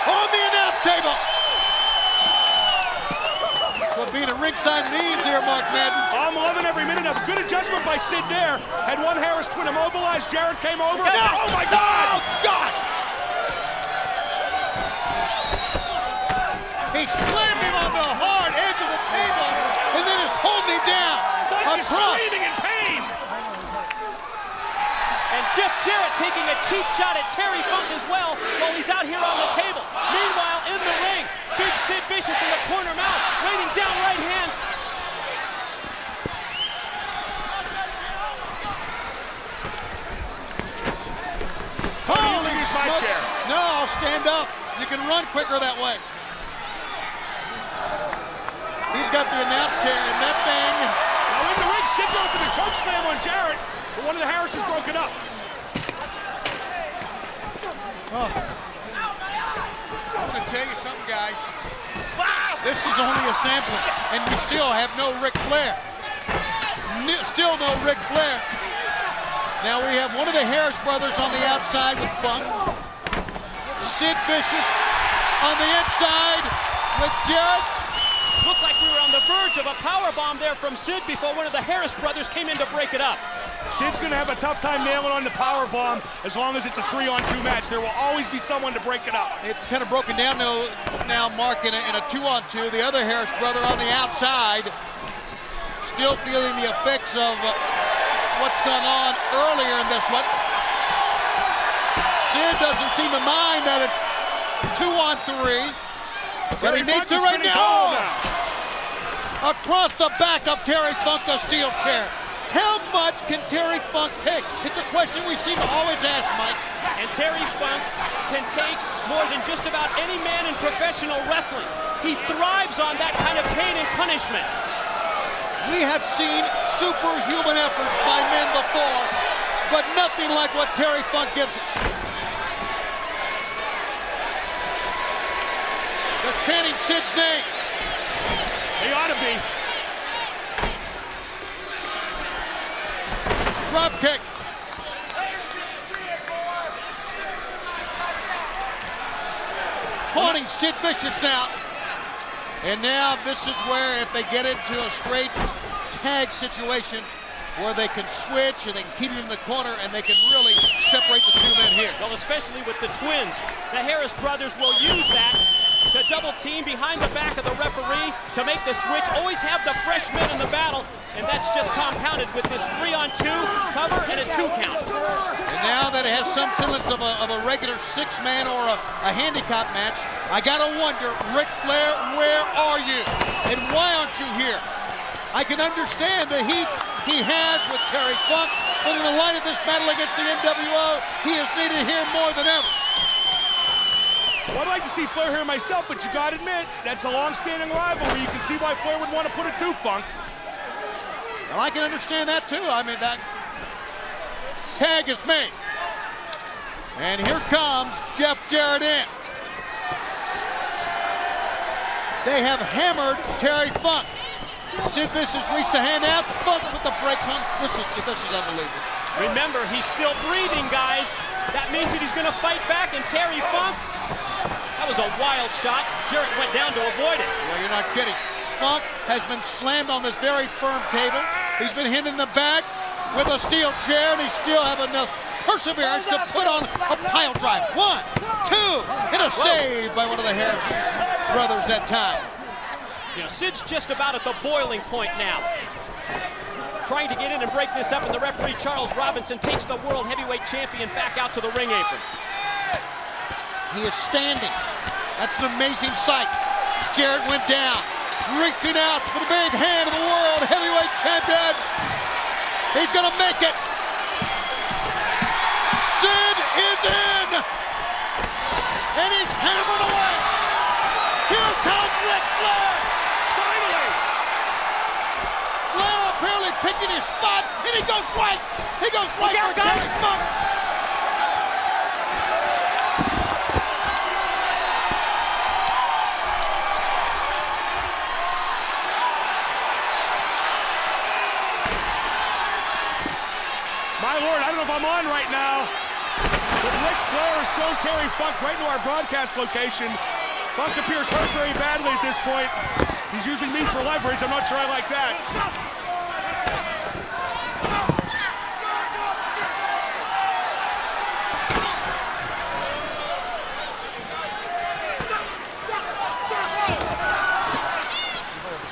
on the announce table. That's what being a ringside means here, Mark Madden. I'm loving every minute of good adjustment by Sid there. Had one Harris twin immobilized. Jarrett came over. No. Oh, my God! Oh, God! He slammed him on the hard edge of the table and then is holding him down. Funk is screaming in pain. And Jeff Jarrett taking a cheap shot at Terry Funk as well while he's out here on the table. Meanwhile, in the ring, Big Sid Vicious in the corner mount, raining down right hands. Holy use my smoke. chair. No, I'll stand up. You can run quicker that way. He's got the announce chair, and that thing. Now in the ring, Sid goes for the choke slam on Jarrett, but one of the Harris is broken up. Oh. I'm going to tell you something, guys. This is only a sampling, and we still have no Ric Flair. Still no Ric Flair. Now we have one of the Harris brothers on the outside with Funk. Sid Vicious on the inside with Jarrett. Looked like we were on the verge of a powerbomb there from Sid before one of the Harris brothers came in to break it up. Sid's going to have a tough time nailing on the powerbomb as long as it's a 3-on-2 match. There will always be someone to break it up. It's kind of broken down now, Mark, in a 2-on-2. The other Harris brother on the outside still feeling the effects of what's gone on earlier in this one. Sid doesn't seem to mind that it's 2-on-3. But he needs to right now. Across the back of Terry Funk, the steel chair. How much can Terry Funk take? It's a question we seem to always ask, Mike. And Terry Funk can take more than just about any man in professional wrestling. He thrives on that kind of pain and punishment. We have seen superhuman efforts by men before, but nothing like what Terry Funk gives us. They're chanting Sid's name. They ought to be. Drop kick. Taunting Sid Vicious now. And now this is where if they get into a straight tag situation where they can switch and they can keep it in the corner and they can really separate the two men here. Well, especially with the twins. The Harris brothers will use that to double team behind the back of the referee to make the switch. Always have the fresh men in the battle, and that's just compounded with this 3-on-2 cover and a 2 count. And now that it has some semblance of a regular 6-man or a handicap match, I gotta wonder, Ric Flair, where are you? And why aren't you here? I can understand the heat he has with Terry Funk, but in the light of this battle against the NWO, he is needed here more than ever. Well, I'd like to see Flair here myself, but you gotta admit, that's a long-standing rivalry. You can see why Flair would want to put it to Funk. Well, I can understand that too. I mean, that tag is made. And here comes Jeff Jarrett in. They have hammered Terry Funk. Sid Vicious reached a hand out. Funk put the brakes on. This is unbelievable. Remember, he's still breathing, guys. That means that he's going to fight back, and Terry Funk a wild shot. Jarrett went down to avoid it. Yeah, you're not kidding. Funk has been slammed on this very firm table. He's been hit in the back with a steel chair, and he still have enough perseverance to put on a pile drive. 1, 2, and a save by one of the Harris brothers that time. You know, Sid's just about at the boiling point now. Trying to get in and break this up, and the referee, Charles Robinson, takes the world heavyweight champion back out to the ring apron. He is standing. That's an amazing sight. Jarrett went down, reaching out for the big hand of the world heavyweight champion. He's gonna make it. Sid is in, and he's hammered away. Here comes Ric Flair. Finally. Flair apparently picking his spot, and he goes right. He goes right for Terry Funk. My Lord, I don't know if I'm on right now, but Ric Flair has thrown Terry Funk right into our broadcast location. Funk appears hurt very badly at this point. He's using me for leverage. I'm not sure I like that.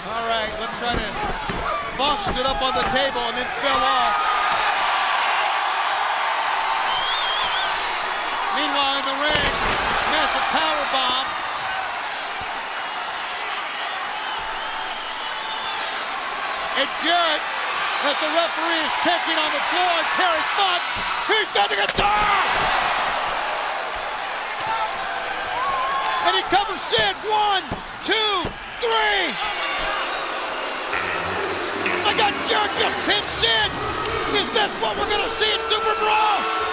All right, let's try this. Funk stood up on the table and then fell off. Meanwhile, in the ring, massive power bomb. And Jarrett, as the referee is checking on the floor, Terry Funk, he's got the guitar! And he covers Sid. 1, 2, 3. My God, Jarrett just pinned Sid. Is this what we're gonna see in Super Brawl?